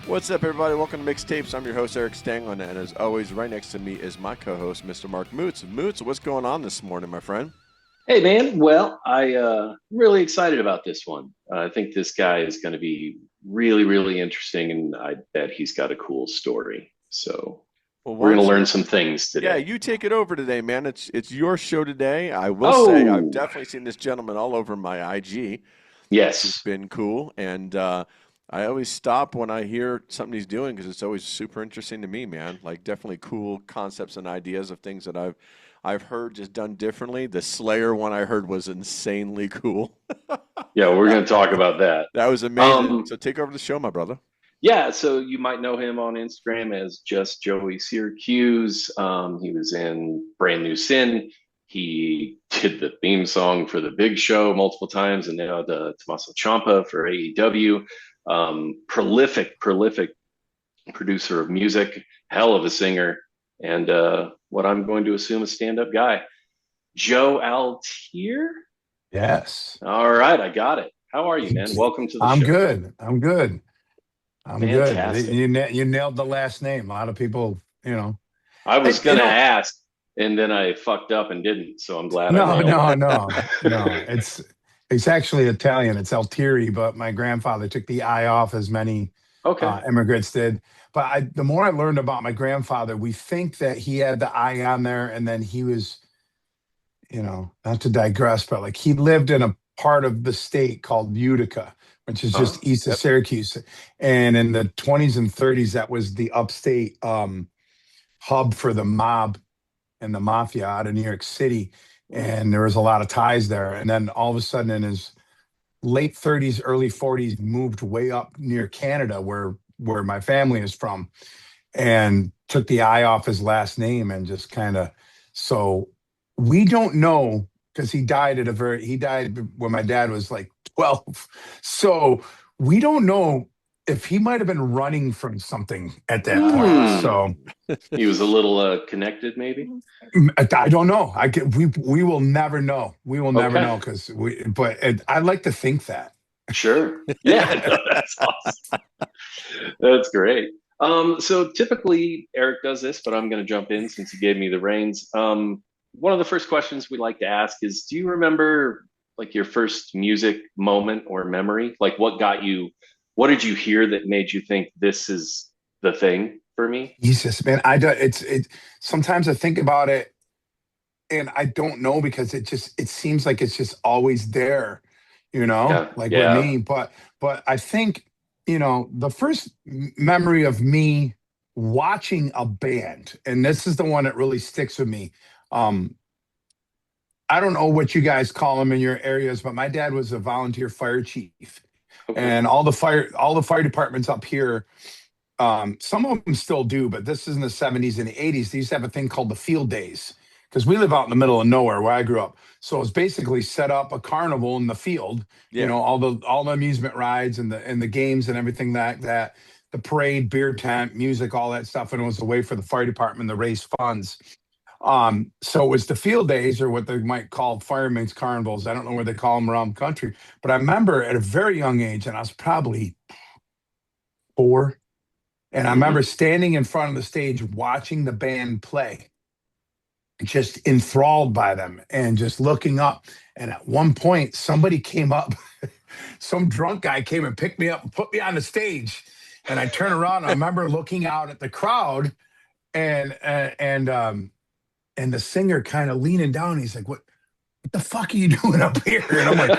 What's up, everybody? Welcome to Mixtapes. I'm your host, Eric Stanglin, and as always, right next to me is my co-host, Mr. Mark Moots. Moots, what's going on this morning, my friend? Hey man, well, I'm really excited about this one. I think this guy is going to be really, really interesting, and I bet he's got a cool story. So Well, we're why going don't to you? learn some things Yeah, today. you take it over today, man. It's your show today. I will say I've Oh, definitely seen this gentleman all over my IG, which has yes, been cool, and I always stop when I hear something he's doing because it's always super interesting to me, man. Like definitely cool concepts and ideas of things that I've heard just done differently. The Slayer one I heard was insanely cool. yeah, we're That going to talk about that. that was amazing. Um, So take over the show, my brother. yeah, so you might know him on Instagram as just Joey Syracuse. He was in Brand New Sin. He did the theme song for the Big Show multiple times, and now the Tommaso Ciampa for AEW. Prolific producer of music, hell of a singer, and what I'm going to assume a stand-up guy. Joe Altier. Yes. All right, I got it. How are you, man? Welcome to the I'm show. good. I'm good. I'm good. Fantastic. You nailed the last name. A lot of people, you know. I I, was you gonna know, ask, and then I fucked up and didn't, so I'm glad I no, nailed it. no, no, no. It's actually Italian. It's Altieri, but my grandfather took the I off as many Okay. immigrants did. But the more I learned about my grandfather, we think that he had the I on there, and then he was, not to digress, but like he lived in a part of the state called Utica, which is Huh. just east of Yep. Syracuse. And in the 20s and 30s, that was the upstate hub for the mob and the mafia out of New York City. And there was a lot of ties there. And then all of a sudden, in his late 30s, early 40s, moved way up near Canada, where my family is from, and took the I off his last name and just kind of so we don't know because he died when my dad was like 12. So we don't know if he might have been running from something at that point. Hmm. So He was a little connected, maybe. I don't know. We will never know. We will never Okay. know because I'd like to think that. Sure. Yeah. No, that's awesome. That's great. So typically Eric does this, but I'm going to jump in since he gave me the reins. One of the first questions we like to ask is, do you remember like your first music moment or memory? Like what did you hear that made you think this is the thing for me? Jesus, man, I do, it. Sometimes I think about it and I don't know because it seems like it's just always there, Yeah. like with Yeah. me. But I think, the first memory of me watching a band, and this is the one that really sticks with me. Um, I don't know what you guys call them in your areas, but my dad was a volunteer fire chief, Okay. and all the fire departments up here, some of them still do, but this is in the 70s and the 80s. They used to have a thing called the field days because we live out in the middle of nowhere where I grew up. So it's basically set up a carnival in the field, Yeah. all the amusement rides and the games and everything like that, the parade, beer tent, music, all that stuff. And it was a way for the fire department to raise funds. So it was the field days or what they might call firemen's carnivals. I don't know where they call them around the country, but I remember at a very young age, and I was probably 4, and I Hmm. remember standing in front of the stage watching the band play, just enthralled by them and just looking up. And at one point, somebody came up, some drunk guy came and picked me up and put me on the stage. And I turned around. I remember looking out at the crowd and and the singer kind of leaning down. He's like, "What the fuck are you doing up here?" And I'm like,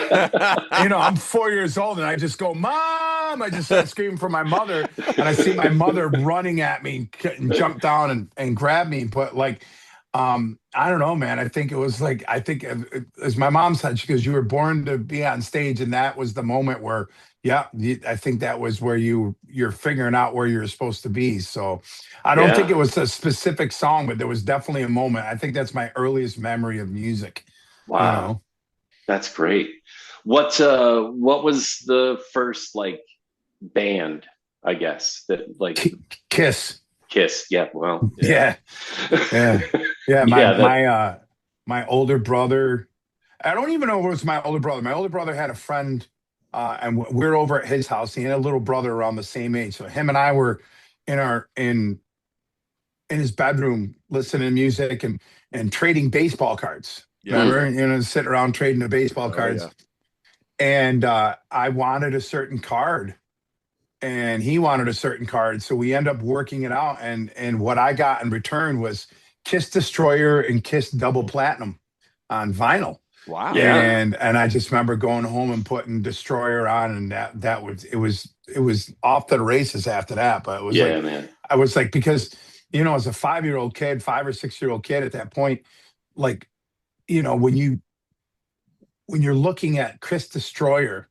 I'm 4 years old and I just go, "Mom!" I just start screaming for my mother. And I see my mother running at me and jump down and grab me. But like, I don't know, man. I think as my mom said, she goes, "You were born to be on stage." And that was the moment where, yeah, I think that was where you're figuring out where you're supposed to be. So I don't think Yeah. it was a specific song, but there was definitely a moment. I think that's my earliest memory of music, you Wow. know. That's great. What was the first like band, I guess, that like K- Kiss. Kiss? Yeah, well, yeah. Yeah. Yeah. Yeah. My Yeah, that my my older brother. I don't even know if it was my older brother. My older brother had a friend. and we're over at his house. He had a little brother around the same age, so him and I were in our in his bedroom listening to music and trading baseball cards. Yeah. Remember, sitting around trading the baseball Oh cards. yeah. And I wanted a certain card, and he wanted a certain card, so we end up working it out. And what I got in return was Kiss Destroyer and Kiss Double Platinum on vinyl. Wow. Yeah. And I just remember going home and putting Destroyer on, and that was it was off to the races after that. But it was Yeah, like man. I was like, because as a 5-year-old kid, 5 or 6-year-old kid at that point, like when you're looking at Kiss Destroyer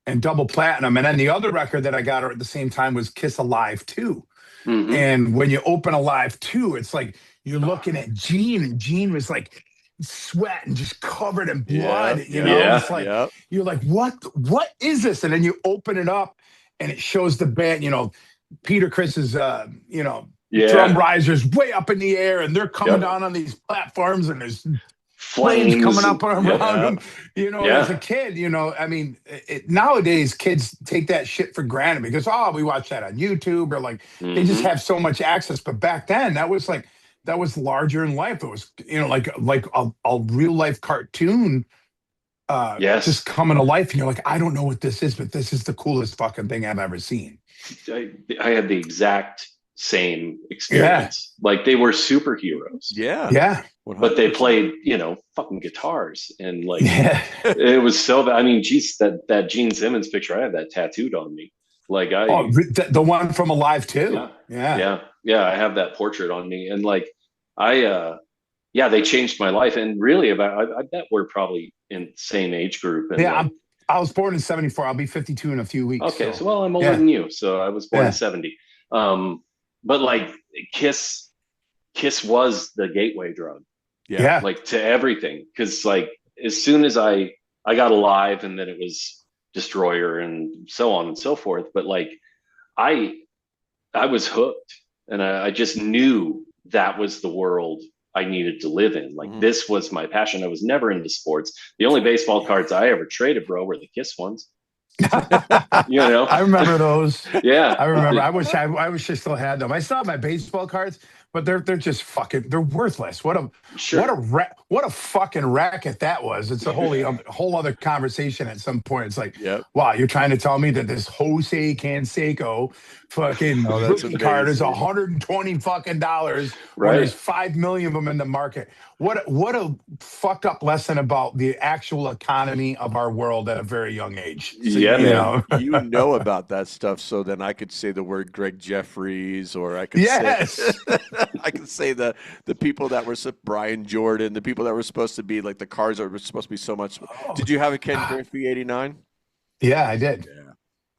and Double Platinum, and then the other record that I got at the same time was Kiss Alive 2. Hmm. And when you open Alive 2, it's like you're looking at Gene, and Gene was like sweat and just covered in blood. Yep. Yeah. It's like Yep. you're like, what is this? And then you open it up, and it shows the band, Peter Chris's drum Yeah. risers way up in the air, and they're coming Yep. down on these platforms, and there's flames Flames. coming up Yep. around Yep. them. As a Yeah. kid, I mean, nowadays kids take that shit for granted because we watch that on YouTube, or like they just Hmm. have so much access. But back then, that was larger in life. It was like a real life cartoon just Yes. coming to life, and you're like, I don't know what this is, but this is the coolest fucking thing I've ever seen. I had the exact same Yeah, experience. Like they were superheroes, Yeah. yeah, but they 100%. played, fucking guitars, and like yeah. it was so. I mean, geez, that Gene Simmons picture, I have that tattooed on me. Like Oh, the one from Alive too. yeah, Yeah, yeah. I have that portrait on me, and like yeah, they changed my life. And really, I bet we're probably in the same age group, and yeah. like. I was born in '74. I'll be 52 in a few weeks. Okay, so So well, I'm older yeah, than you, so I was born in yeah, '70. But like Kiss, Kiss was the gateway drug, Yeah. yeah. like to everything. Because like as soon as I got Alive, and then it was Destroyer, and so on and so forth. But like I I was hooked, and I just knew that was the world I needed to live in. Like Mhm. this was my passion. I was never into sports. The only baseball cards I ever traded, bro, were the Kiss ones. You know? I remember those. Yeah. I remember. I wish I still had them. I still have my baseball cards, but they're just fucking. They're worthless. Sure. What a fucking racket that was. It's a whole other conversation at some point. It's like, Yep. wow, you're trying to tell me that this Jose Canseco fucking Oh, that's rookie card is amazing. $120 fucking dollars when Right. there's 5 million of them in the market. What a fucked up lesson about the actual economy of our world at a very young age. So Yeah, man. you know about that stuff, so then I could say the word Greg Jeffries, or I could Yes. say I could say the people that were Brian Jordan, the people that were supposed to be like the cars that were supposed to be so much. Oh, Did you have a Ken Griffey '89? yeah, I did. Yeah.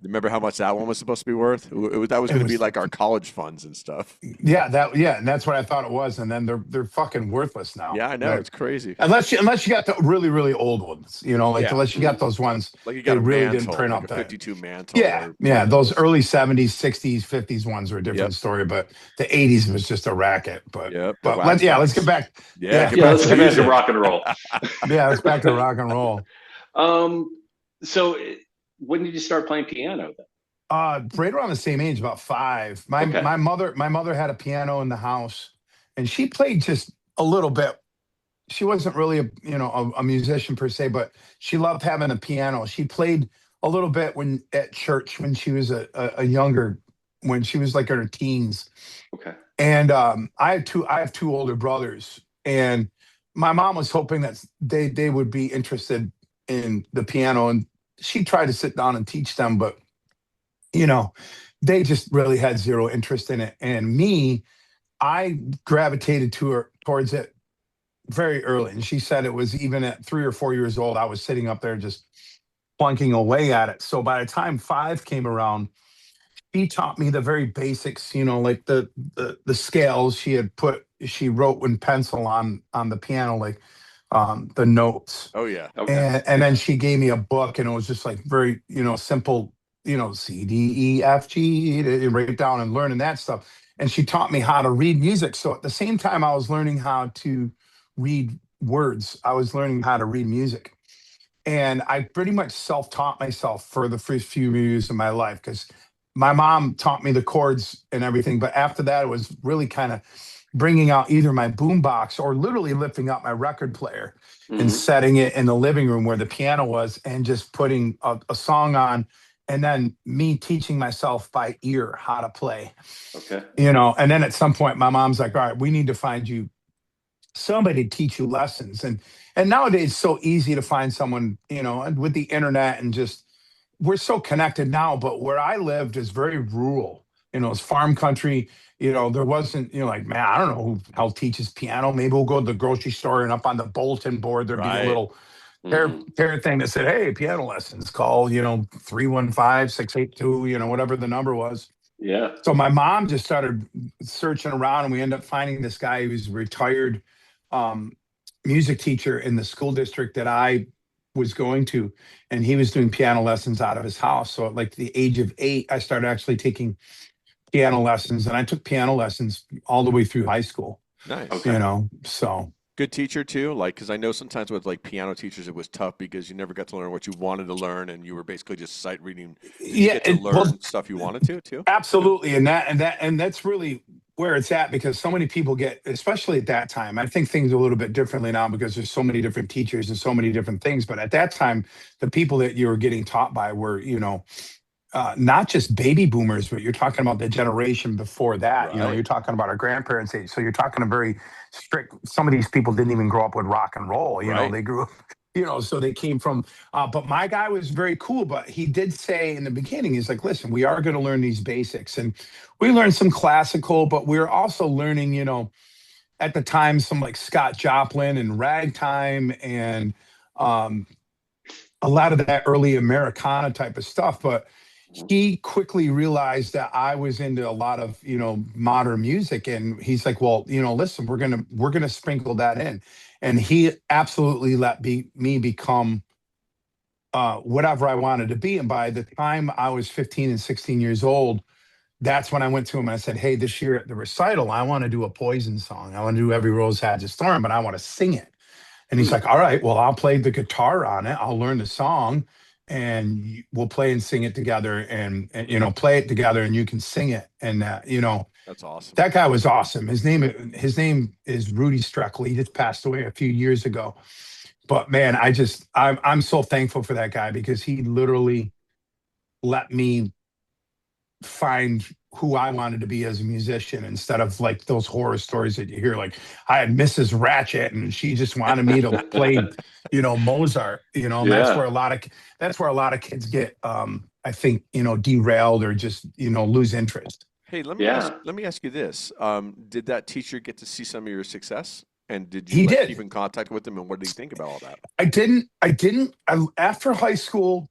Remember how much that one was supposed to be worth? That was It going to be was like our college funds and stuff. and that's what I thought it was. And then they're fucking worthless now. Yeah, I know. It's crazy. Unless you got the really, really old ones, like Yeah. unless you got those ones, Like you they got a really didn't mantle, print like up a that. 52 mantle. Yeah, or yeah, one of those early '70s, '60s, '50s ones were a different Yep. story, but the '80s was just a racket. But Yep. The let's wax get back. Yeah, Yeah, let's get back to music. rock and roll. Yeah, let's back to rock and roll. So when did you start playing piano then? Right around the same age, about 5. My Okay. my mother had a piano in the house, and she played just a little bit. She wasn't really a musician per se, but she loved having a piano. She played a little bit at church when she was a younger, when she was like in her teens. Okay. And I have two older brothers, and my mom was hoping that they would be interested in the piano, and she tried to sit down and teach them, but you know, they just really had zero interest in it. And me, I gravitated towards it very early. And she said it was even at 3 or 4 years old, I was sitting up there just plunking away at it. So by the time 5 came around, she taught me the very basics, like the scales she wrote in pencil on the piano, like the notes. Oh yeah. Okay. And then she gave me a book, and it was just like very, simple, C, D, E, F, G, to write down and learning that stuff. And she taught me how to read music. So at the same time I was learning how to read words, I was learning how to read music. And I pretty much self-taught myself for the first few years of my life because my mom taught me the chords and everything. But after that, it was really kind of bringing out either my boombox or literally lifting up my record player and Hmm. setting it in the living room where the piano was and just putting a song on. And then me teaching myself by ear how to play, Okay. and then at some point, my mom's like, all right, we need to find you somebody to teach you lessons. And nowadays it's so easy to find someone, and with the internet and just we're so connected now. But where I lived is very rural, it's farm country. There wasn't, like, man, I don't know who hell teaches piano. Maybe we'll go to the grocery store and up on the bulletin board there'd be a Right. little Hmm. pair thing that said, hey, piano lessons, call, 315-682, whatever the number was. Yeah. So my mom just started searching around, and we ended up finding this guy who's a retired um, music teacher in the school district that I was going to, and he was doing piano lessons out of his house. So at like the age of 8, I started actually taking piano lessons, and I took piano lessons all the way through high school. Nice. Okay. So Good teacher too, like because I know sometimes with like piano teachers it was tough because you never got to learn what you wanted to learn, and you were basically just sight reading. Did you yeah, get to well, learn stuff you wanted to too? absolutely, and that's really where it's at because so many people get, especially at that time. I think things are a little bit differently now because there's so many different teachers and so many different things. But at that time, the people that you were getting taught by were, not just baby boomers, but you're talking about the generation before that. You're Right. talking about our grandparents' age. So you're talking a very strict. Some of these people didn't even grow up with rock and roll. Right. They grew up. So they came from. But my guy was very cool. But he did say in the beginning, he's like, "Listen, we are going to learn these basics, and we learned some classical, but we're also learning, at the time, some like Scott Joplin and ragtime and." Um, a lot of that early Americana type of stuff, but he quickly realized that I was into a lot of, modern music. And he's like, well, listen, we're gonna sprinkle that in. And he absolutely let me become whatever I wanted to be. And by the time I was 15 and 16 years old, that's when I went to him and I said, hey, this year at the recital, I want to do a Poison song. I want to do Every Rose Has Its Thorn, but I want to sing it. And he's Hmm. like, all right, well, I'll play the guitar on it. I'll learn the song and we'll play and sing it together and play it together and you can sing it. And, That's awesome. that guy was awesome. His name is Rudy Streckle. He just passed away a few years ago. But man, I'm so thankful for that guy because he literally let me find who I wanted to be as a musician instead of like those horror stories that you hear. Like I had Mrs. Ratchet and she just wanted me to play, Mozart, and Yeah. that's where a lot of kids get I think, derailed or just, lose interest. Hey, Yeah. let me ask you this. Did that teacher get to see some of your success? And did you He like keep did. in contact with him? And what did he think about all that? After high school,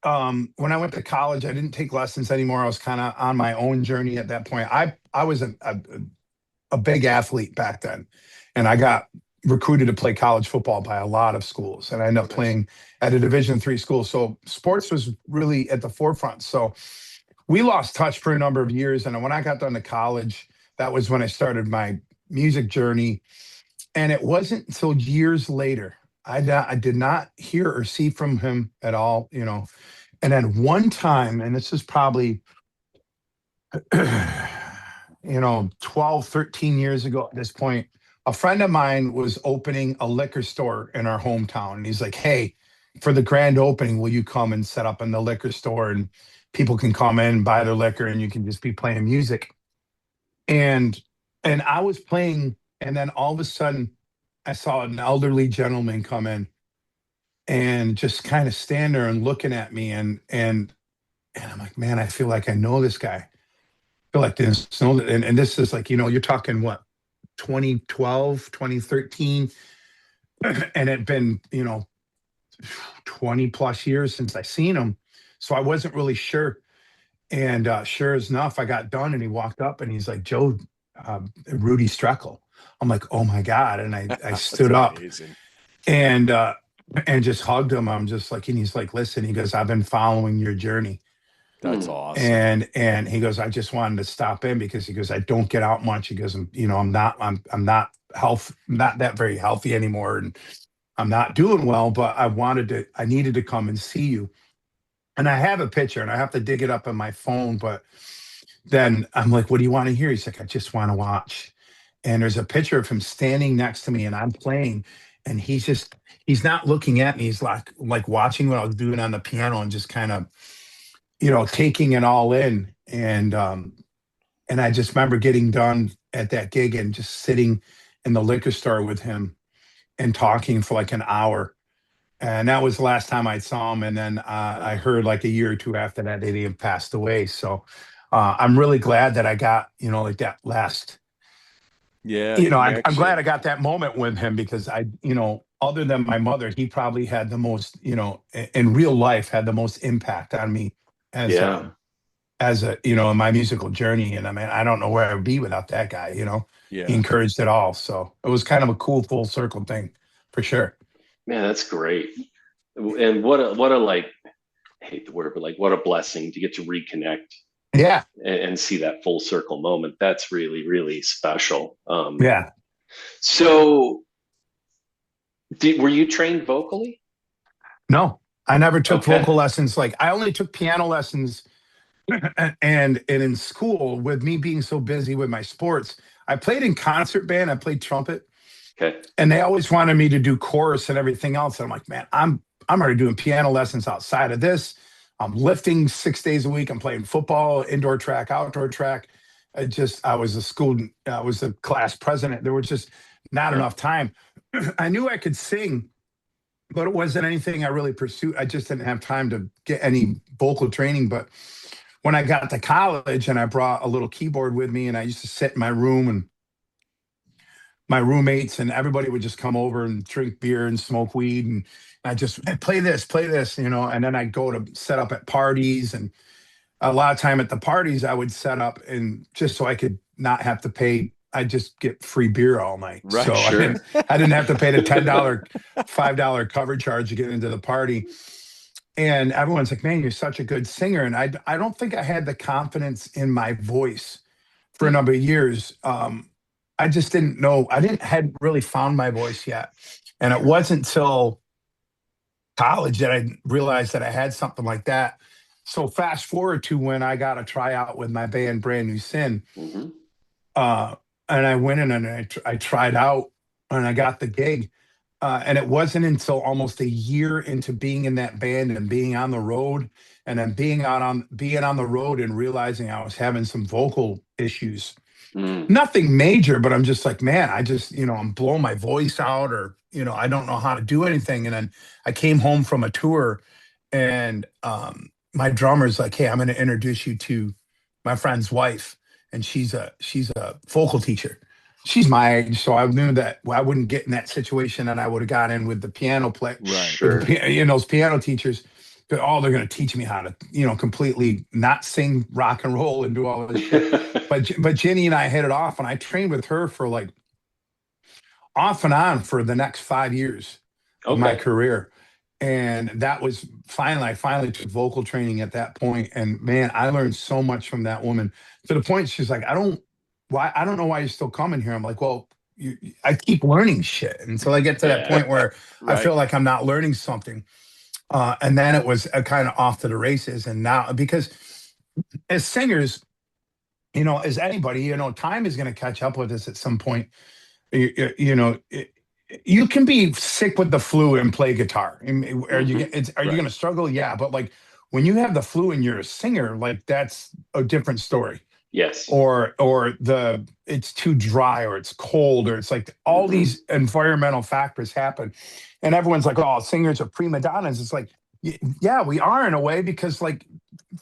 when I went to college, I didn't take lessons anymore. I was kind of on my own journey at that point. I was a big athlete back then, and I got recruited to play college football by a lot of schools, and I ended Oh, up nice. playing at a Division III school. So sports was really at the forefront. So we lost touch for a number of years, and when I got done to college, that was when I started my music journey. And it wasn't until years later I did not hear or see from him at all. And then one time, and this is probably 12, 13 years ago at this point, a friend of mine was opening a liquor store in our hometown. And he's like, hey, for the grand opening, will you come and set up in the liquor store and people can come in and buy their liquor and you can just be playing music. And I was playing, and then all of a sudden I saw an elderly gentleman come in and just kind of stand there and looking at me and I'm like, man, I feel like I know this guy. Feel like this, and this is like, you're talking what, 2012, 2013, and it'd been, 20 plus years since I seen him. So I wasn't really sure. And sure as enough, I got done and he walked up and he's like, Joe, Rudy Streckle. I'm like, oh my God. And I That's stood up amazing. and, uh, and just hugged him. I'm just like, and he's like, listen, he goes, I've been following your journey. That's Hmm. awesome. And he goes, I just wanted to stop in because he goes, I don't get out much. He goes, I'm not that very healthy anymore. And I'm not doing well, but I needed to come and see you. And I have a picture and I have to dig it up on my phone. But then I'm like, what do you want to hear? He's like, I just want to watch. And there's a picture of him standing next to me and I'm playing. And he's not looking at me. He's like watching what I was doing on the piano and just kind of, taking it all in. And I just remember getting done at that gig and just sitting in the liquor store with him and talking for like an hour. And that was the last time I saw him. And then I heard like a year or two after that he had passed away. So I'm really glad that I got, like that last, Yeah, I'm glad I connection. got that moment with him because other than my mother, he probably had the most, in real life, had the most impact on me as Yeah. in my musical journey. And I mean, I don't know where I would be without that guy. He Yeah. encouraged it all. So it was kind of a cool full circle thing for sure. Man, that's great. And what a like, I hate the word, but like what a blessing to get to reconnect Yeah. and see that full circle moment. That's really, really special. Yeah. So were you trained vocally? No, I never took Okay. vocal lessons. Like I only took piano lessons and in school with me being so busy with my sports. I played in concert band, I played trumpet, Okay. and they always wanted me to do chorus and everything else. And I'm like, man, I'm already doing piano lessons outside of this. I'm lifting 6 days a week. I'm playing football, indoor track, outdoor track. I was a school, I was a class president. There was just not Yeah. enough time. I knew I could sing, but it wasn't anything I really pursued. I just didn't have time to get any vocal training. But when I got to college and I brought a little keyboard with me and I used to sit in my room and my roommates and everybody would just come over and drink beer and smoke weed. And I just "Hey, play this, and then I'd go to set up at parties. And a lot of time at the parties, I would set up and just so I could not have to pay, I just get free beer all night. Right. So Sure. I didn't have to pay the $10, $5 cover charge to get into the party. And everyone's like, man, you're such a good singer. And I don't think I had the confidence in my voice for a Hmm. number of years. I just didn't know. Hadn't really found my voice yet. And it wasn't until college that I realized that I had something like that. So fast forward to when I got a tryout with my band, Brand New Sin. Hmm. Uh, and I went in and I tried out and I got the gig. And it wasn't until almost a year into being in that band and being on the road and then being on the road and realizing I was having some vocal issues. Mm. Nothing major, but I'm just like, man, I just, I'm blowing my voice out or, I don't know how to do anything. And then I came home from a tour and my drummer's like, hey, I'm going to introduce you to my friend's wife. And she's a vocal teacher. She's my age, so I knew that I wouldn't get in that situation that I would have got in with the piano play, Right. with Sure. those piano teachers. They're going to teach me how to, completely not sing rock and roll and do all this shit. But Jenny and I hit it off, and I trained with her for like off and on for the next 5 years of my Okay. career. And that was I finally took vocal training at that point. And man, I learned so much from that woman to the point she's like, I don't know why you're still coming here. I'm like, well, I keep learning shit until I get to that Yeah. point where I Right. feel like I'm not learning something. And then it was kind of off to the races. And now, because as singers, as anybody, time is going to catch up with us at some point. You can be sick with the flu and play guitar. Hmm. Are you going Right. to struggle? Yeah, but like when you have the flu and you're a singer, like that's a different story. Yes. Or it's too dry or it's cold or it's like all Hmm. these environmental factors happen, and everyone's like, oh, singers are prima donnas. It's like, yeah, we are in a way because like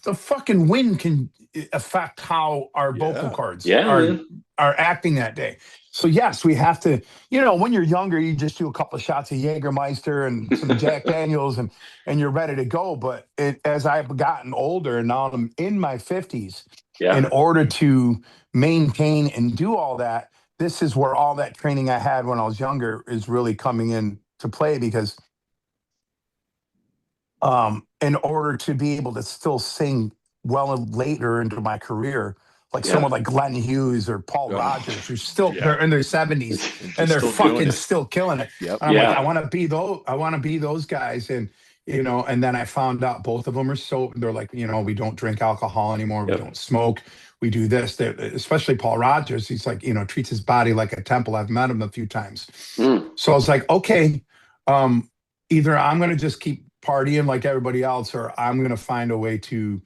the fucking wind can affect how our vocal Yeah. cords Yeah, are man. acting that day. So yes, we have to. When you're younger, you just do a couple of shots of Jägermeister and some Jack Daniels, and you're ready to go. But as I've gotten older, and now I'm in my 50s, in Yeah. order to maintain and do all that, this is where all that training I had when I was younger is really coming in to play because in order to be able to still sing well later into my career, like Yeah. someone like Glenn Hughes or Paul Oh, Rogers, who's still yeah. they're in their 70s And and just they're still doing fucking it. still killing it. Yep. And I'm like, Yeah. I want to be those. I want to be those guys. And and then I found out both of them are so. They're like, we don't drink alcohol anymore. We Yep. don't smoke. We do this. Especially Paul Rogers. He's like, treats his body like a temple. I've met him a few times. Mm. So I was like, okay, either I'm going to just keep partying like everybody else, or I'm going to find a way to,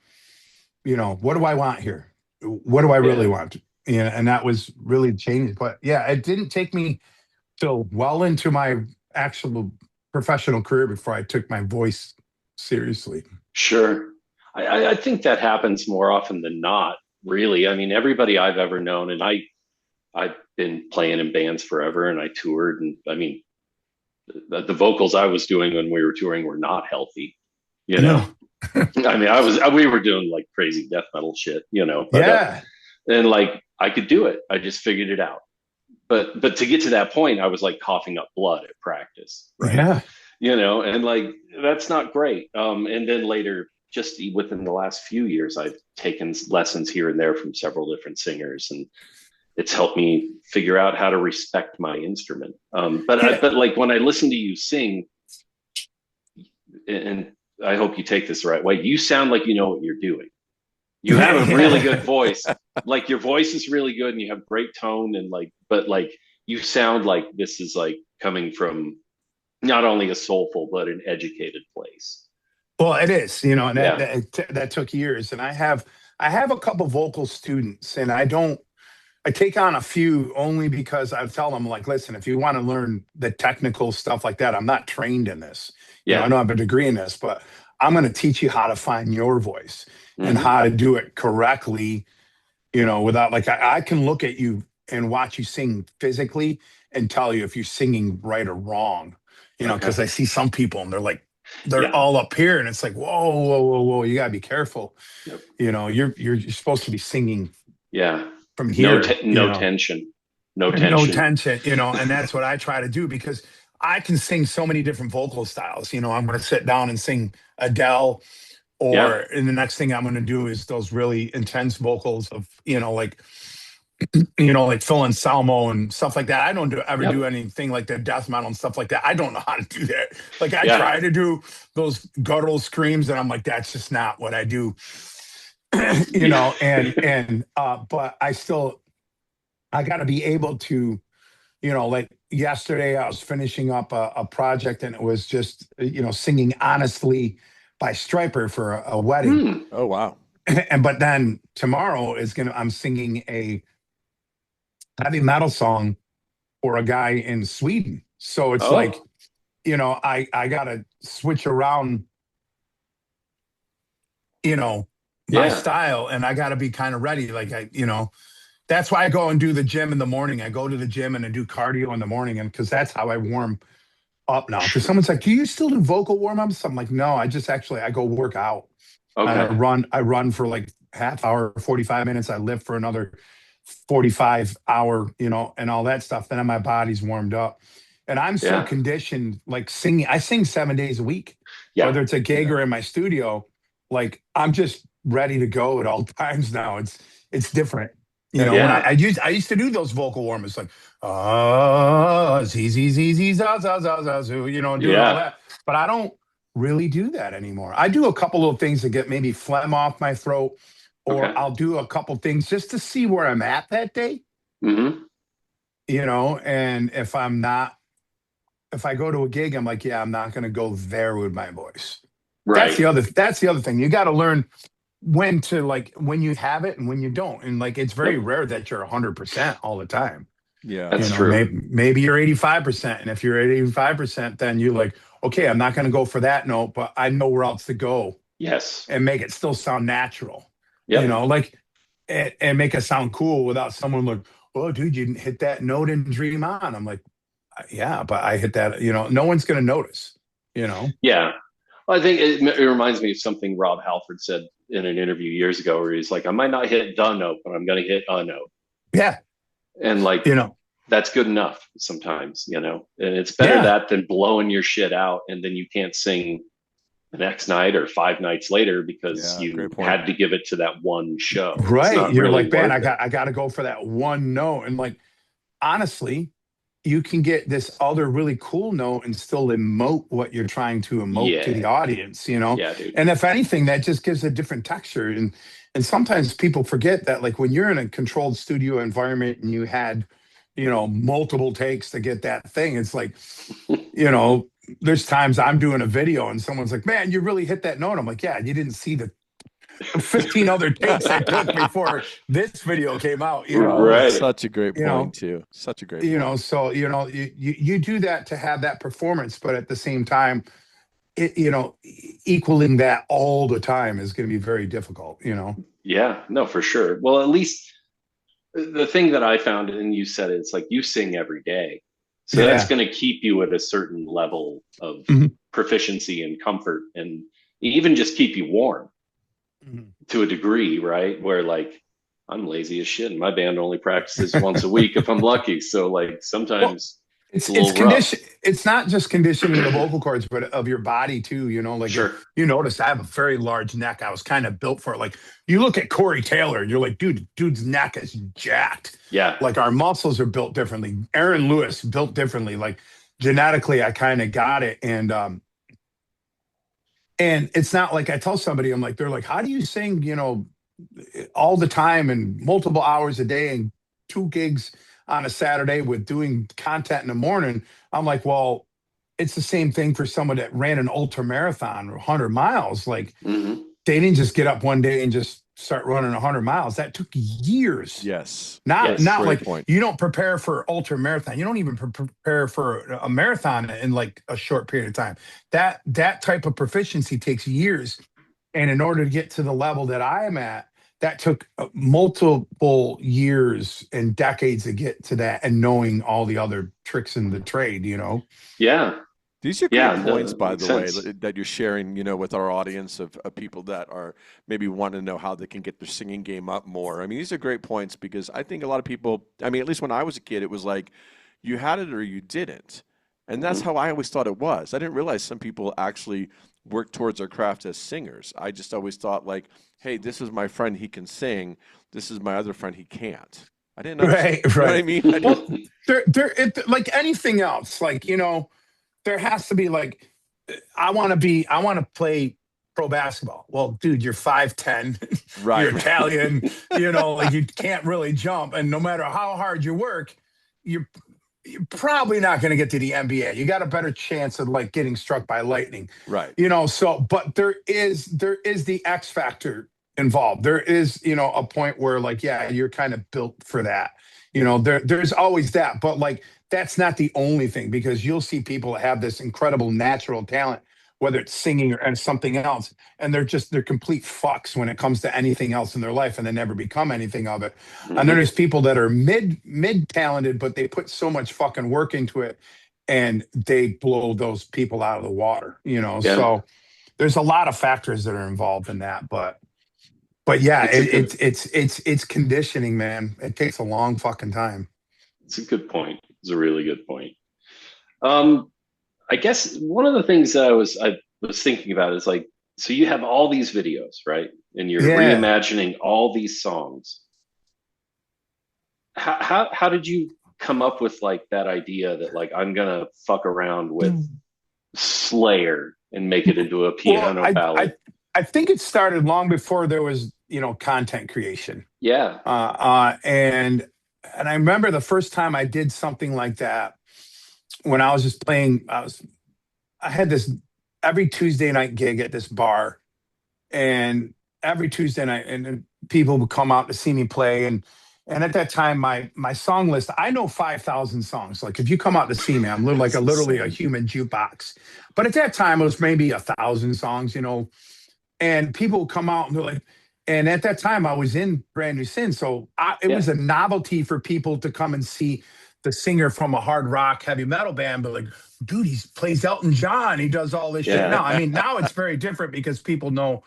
what do I want here? What do I really Yeah. want? And that was really changed. But yeah, it didn't take me till well into my actual professional career before I took my voice seriously. Sure. I think that happens more often than not, really. I mean, everybody I've ever known, and I've been playing in bands forever and I toured. And I mean, the vocals I was doing when we were touring were not healthy, you know. No. I mean, we were doing like crazy death metal shit, but, Yeah. and like I could do it. I just figured it out. But to get to that point, I was like coughing up blood at practice, right? Yeah. And like that's not great. And then later, just within the last few years, I've taken lessons here and there from several different singers, and it's helped me figure out how to respect my instrument. But like when I listen to you sing, and I hope you take this the right way, you sound like you know what you're doing. You have a really good voice. Like your voice is really good and you have great tone and but you sound like this is like coming from not only a soulful, but an educated place. Well, it is, and Yeah. that took years. And I have a couple vocal students, and I take on a few only because I tell them, like, listen, if you want to learn the technical stuff like that, I'm not trained in this. Yeah. I don't have a degree in this, but I'm going to teach you how to find your voice and Mhm. how to do it correctly, without like, I can look at you and watch you sing physically and tell you if you're singing right or wrong, because Okay. I see some people and they're Yeah. all up here and it's like, whoa, whoa, whoa, whoa, you got to be careful. Yep. You're supposed to be singing Yeah. from here. No tension. No No tension. tension, and that's what I try to do because I can sing so many different vocal styles. I'm going to sit down and sing Adele, Yeah. and the next thing I'm going to do is those really intense vocals of, like Phil Anselmo and stuff like that. I don't ever Yep. do anything like the death metal and stuff like that. I don't know how to do that. Like I Yeah. try to do those guttural screams, and I'm like, that's just not what I do. But I got to be able to, like yesterday I was finishing up a project and it was just, singing Honestly by Striper for a wedding. Hmm. Oh, wow. But then tomorrow I'm singing a heavy metal song for a guy in Sweden. So it's like, I got to switch around, my Yeah. style, and I got to be kind of ready. Like that's why I go and do the gym in the morning. I go to the gym and I do cardio in the morning, and because that's how I warm up now. Because someone's like, "Do you still do vocal warm ups?" I'm like, "No, I go work out. And Okay. I run for like half hour, 45 minutes. I lift for another 45 hour, and all that stuff. Then my body's warmed up, and I'm so Yeah. conditioned. Like singing, I sing 7 days a week, Yeah. whether it's a gig or in my studio. Like I'm just ready to go at all times now. It's different. When Yeah. I used to do those vocal warm-ups like z z z z za za za za zoo, doing all Yeah. that. But I don't really do that anymore. I do a couple of things to get maybe phlegm off my throat, or Okay. I'll do a couple things just to see where I'm at that day. Mm-hmm. And if I go to a gig, I'm like, yeah, I'm not going to go there with my voice. Right. That's the other thing. You got to learn when you have it and when you don't. And like, it's very rare that you're 100% all the time. Yeah. That's true. Maybe you're 85%. And if you're at 85%, then you're like, okay, I'm not going to go for that note, but I know where else to go. Yes. And make it still sound natural. Yep. And make it sound cool without someone like, oh, dude, you didn't hit that note in Dream On. I'm like, yeah, but I hit that, no one's going to notice, Yeah. Well, I think it reminds me of something Rob Halford said in an interview years ago where he's like, I might not hit the note, but I'm going to hit a note. Yeah. And like, that's good enough sometimes, and it's better that than blowing your shit out and then you can't sing the next night or 5 nights later because Yeah, great you point. had to give it to that one show. It's Right. not You're really like, man, worth it. I got to go for that one note. And like, honestly, you can get this other really cool note and still emote what you're trying to emote to the Yeah. audience, you know? Yeah, dude. And if anything, that just gives a different texture. And sometimes people forget that, like, when you're in a controlled studio environment and you had, multiple takes to get that thing, it's like, you know, there's times I'm doing a video and someone's like, man, you really hit that note. I'm like, yeah, you didn't see the 15 other takes I took before this video came out, Right. Such a great you point know, too. Such a great point. so you do that to have that performance, but at the same time, equaling that all the time is going to be very difficult. Yeah, no, for sure. Well, at least the thing that I found, and you said it's like you sing every day. So that's Yeah. going to keep you at a certain level of Mhm. proficiency and comfort and even just keep you warm Mhm. to a degree, right? Where like I'm lazy as shit and my band only practices once a week if I'm lucky. So like Well, sometimes it's a it's little rough. condition. It's not just conditioning the vocal cords, but of your body too. Like if Sure. you notice, I have a very large neck. I was kind of built for it. Like you look at Corey Taylor, and you're like, dude's neck is jacked. Yeah. Like our muscles are built differently. Aaron Lewis built differently. Like genetically, I kind of got it, and it's not like I tell somebody, I'm like, they're like, how do you sing, all the time and multiple hours a day and two gigs on a Saturday with doing content in the morning? I'm like, well, it's the same thing for someone that ran an ultra marathon or 100 miles. Like Hmm. they didn't just get up one day and just start running 100 miles. That took years. Yes. Not Yes. not Great like point. you don't prepare for ultra marathon. You don't even prepare for a marathon in like a short period of time. That type of proficiency takes years. And in order to get to the level that I am at, that took multiple years and decades to get to that, and knowing all the other tricks in the trade. Yeah. These are great Yeah. points, That by makes the way, sense. that you're sharing, with our audience of people that are maybe want to know how they can get their singing game up more. I mean, these are great points because I think a lot of people, I mean, at least when I was a kid, it was like you had it or you didn't. And that's Hmm. how I always thought it was. I didn't realize some people actually work towards their craft as singers. I just always thought like, hey, this is my friend, he can sing. This is my other friend, he can't. I didn't understand. Right, You know what I right. mean? I didn't. Well, like anything else, like, there has to be like, I want to play pro basketball. Well, dude, you're 5'10", you're Right. Italian, like you can't really jump. And no matter how hard you work, you're you're probably not going to get to the NBA. You got a better chance of like getting struck by lightning, Right. So, but there is the X factor involved. There is, a point where like, yeah, you're kind of built for that. There's always that, but like that's not the only thing, because you'll see people have this incredible natural talent, whether it's singing or and something else, and they're complete fucks when it comes to anything else in their life, and they never become anything of it. And then Hmm. there's people that are mid talented, but they put so much fucking work into it, and they blow those people out of the water. Yeah. So there's a lot of factors that are involved in that, but yeah, It's a good it's conditioning, man. It takes a long fucking time. it's a good point. It's a really good point. Um, I guess one of the things that I was thinking about is like, so you have all these videos, right? And you're Yeah. reimagining all these songs. How did you come up with like that idea that like I'm gonna fuck around with Slayer and make it into a Well, piano I ballad? I think it started long before there was, content creation. Yeah. And I remember the first time I did something like that, when I was just playing. I had this every Tuesday night gig at this bar, and every Tuesday night, and people would come out to see me play. And at that time, my song list, I know 5,000 songs. Like if you come out to see me, I'm That's literally a insane. human jukebox. But at that time, it was maybe 1,000 songs. And people would come out and they're like, and at that time I was in Brand New Sin, so it Yeah. was a novelty for people to come and see the singer from a hard rock heavy metal band. But like, dude, he plays Elton John, he does all this shit. Yeah. Now, I mean, now it's very different because people know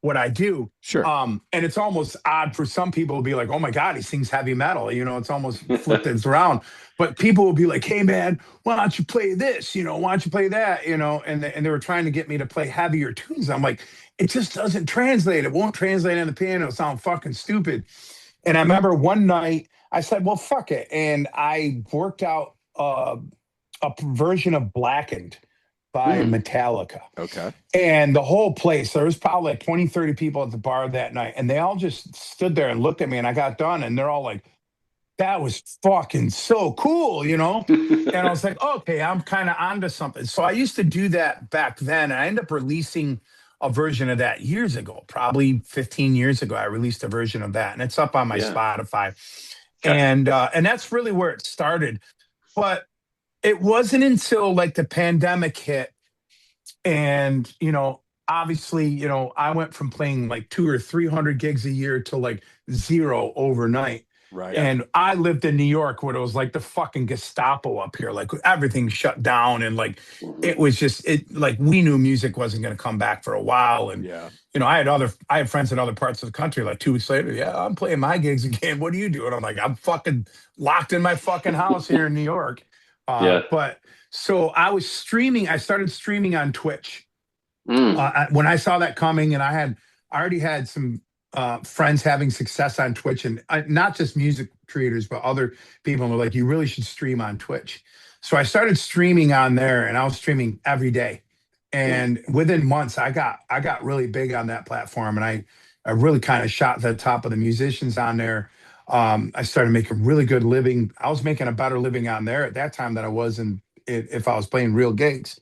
what I do. Sure. And it's almost odd for some people to be like, oh my God, he sings heavy metal. It's almost flipped it around. But people will be like, hey man, why don't you play this? Why don't you play that? And they were trying to get me to play heavier tunes. I'm like, it just doesn't translate. It won't translate on the piano. It sounds fucking stupid. And I remember one night I said, well, fuck it. And I worked out a version of Blackened by Metallica. Okay. And the whole place, there was probably like 20, 30 people at the bar that night. And they all just stood there and looked at me, and I got done and they're all like, that was fucking so cool, And I was like, okay, I'm kind of onto something. So I used to do that back then. And I ended up releasing a version of that years ago, probably 15 years ago. I released a version of that, and it's up on my Spotify. Okay. And that's really where it started. But it wasn't until like the pandemic hit, and obviously, I went from playing like 200 or 300 gigs a year to like zero overnight. Right. And I lived in New York, where it was like the fucking Gestapo up here, like everything shut down, and like it was just like we knew music wasn't going to come back for a while. And I had friends in other parts of the country. Like 2 weeks later, I'm playing my gigs again. What are you doing? I'm like, I'm fucking locked in my fucking house here in New York. But so I was streaming. I started streaming on Twitch when I saw that coming, and I already had some friends having success on Twitch, and not just music creators, but other people were like, you really should stream on Twitch. So I started streaming on there, and I was streaming every day. And within months, I got really big on that platform, and I really kind of shot the top of the musicians on there. I started making really good living. I was making a better living on there at that time than I was if I was playing real gigs.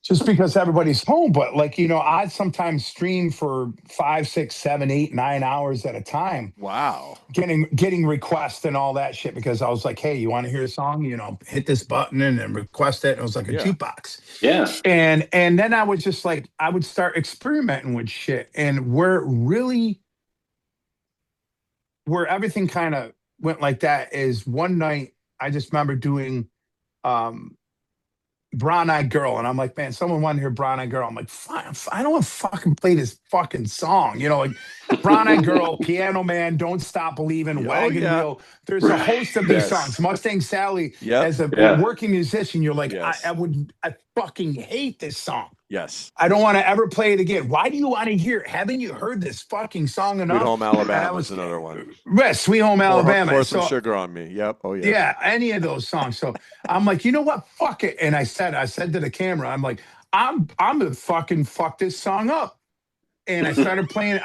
Just because everybody's home. But like, I'd sometimes stream for 5, 6, 7, 8, 9 hours at a time. Wow. Getting requests and all that shit, because I was like, hey, you want to hear a song? Hit this button and then request it. And it was like a jukebox. Yeah. And then I was just like, I would start experimenting with shit. And where everything kind of went like that is one night I just remember doing Brown Eyed Girl, and I'm like, man, someone wanted to hear Brown Eyed Girl. I'm like, fine, I don't want to fucking play this fucking song, like Brown Eyed Girl, Piano Man, Don't Stop Believing, Wagon Wheel. There's a host of these songs. Mustang Sally, as a working musician, you're like, I fucking hate this song. Yes. I don't want to ever play it again. Why do you want to hear it? Haven't you heard this fucking song enough? Sweet Home Alabama was another one. Yes, Sweet Home Alabama. Pour some sugar on me. Yep. Oh yeah. Yeah, any of those songs. So I'm like, you know what? Fuck it. And I said to the camera, I'm like, I'm gonna fucking fuck this song up. And I started playing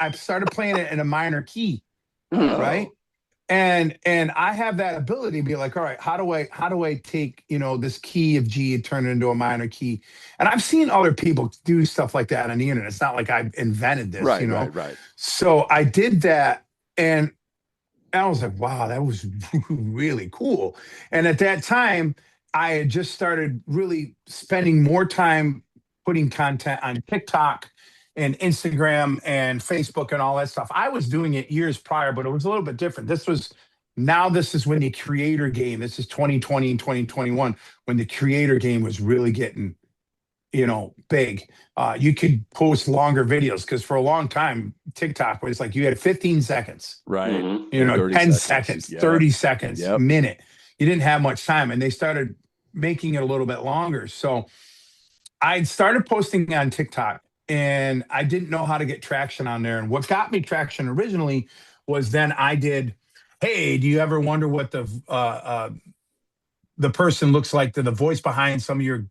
it in a minor key. Right. And I have that ability to be like, all right, how do I take, this key of G and turn it into a minor key? And I've seen other people do stuff like that on the internet. It's not like I've invented this, Right. So I did that, and I was like, wow, that was really cool. And at that time, I had just started really spending more time putting content on TikTok and Instagram and Facebook and all that stuff. I was doing it years prior, but it was a little bit different. This is when the creator game, this is 2020 and 2021, when the creator game was really getting, big. You could post longer videos, because for a long time, TikTok was like, you had 15 seconds. Right. 10 seconds, 30 seconds, a minute. You didn't have much time. And they started making it a little bit longer. So I started posting on TikTok, and I didn't know how to get traction on there. And what got me traction originally was then I did, hey, do you ever wonder what the person looks like, the voice behind some of your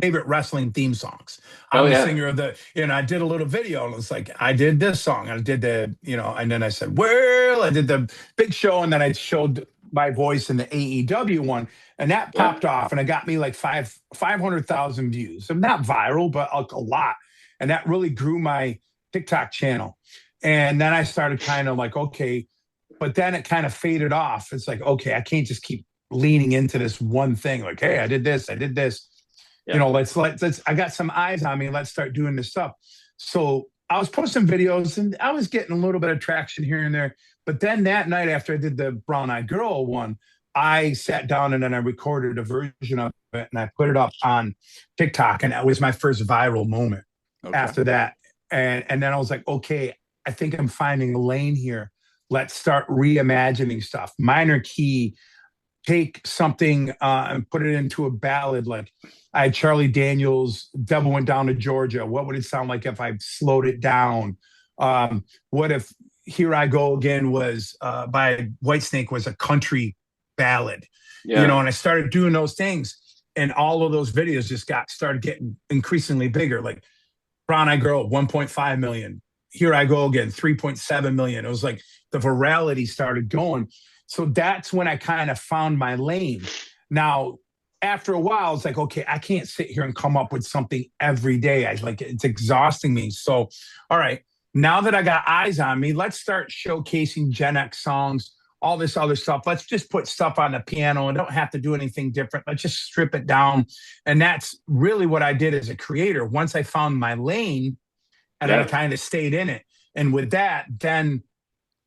favorite wrestling theme songs? I'm the singer of I did a little video, and it's like, I did this song, and I did and then I said, well, I did the Big Show, and then I showed my voice in the AEW one, and that popped off, and it got me like 500,000 views. So not viral, but a lot. And that really grew my TikTok channel. And then I started kind of like, okay, but then it kind of faded off. It's like, okay, I can't just keep leaning into this one thing. Like, hey, I did this. Yeah. Let's I got some eyes on me. Let's start doing this stuff. So I was posting videos, and I was getting a little bit of traction here and there. But then that night, after I did the Brown Eyed Girl one, I sat down and then I recorded a version of it, and I put it up on TikTok, and that was my first viral moment. Okay. After that, And then I was like, okay, I think I'm finding a lane here. Let's start reimagining stuff. Minor key, take something and put it into a ballad. Like I had Charlie Daniels, Devil Went Down to Georgia. What would it sound like if I slowed it down? What if Here I Go Again was by Whitesnake was a country ballad? You know, Yeah. and I started doing those things. And all of those videos just started getting increasingly bigger. Like Brown Eye Girl, 1.5 million. Here I Go Again, 3.7 million. It was like the virality started going. So that's when I kind of found my lane. Now, after a while, it's like, okay, I can't sit here and come up with something every day. I like it's exhausting me. So, all right, now that I got eyes on me, let's start showcasing Gen X songs, all this other stuff. Let's just put stuff on the piano and don't have to do anything different. Let's just strip it down. And that's really what I did as a creator. Once I found my lane and I Yeah. kind of stayed in it. And with that, then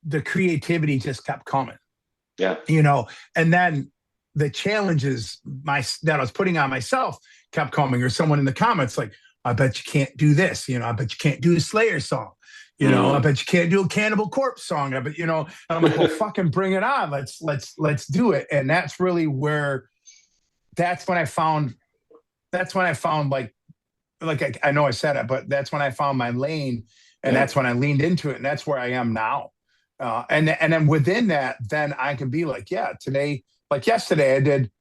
the creativity just kept coming. Yeah. You know, and then the challenges that I was putting on myself kept coming, or someone in the comments like, I bet you can't do this, you know, I bet you can't do a Slayer song, you know, I bet you can't do a Cannibal Corpse song. I bet, you know, and I'm like, well, fucking bring it on. Let's do it. And that's really where that's when I found like I know I said it, but that's when I found my lane, and that's when I leaned into it, and that's where I am now. And then within that, then I can be like, yeah, today, like yesterday, I did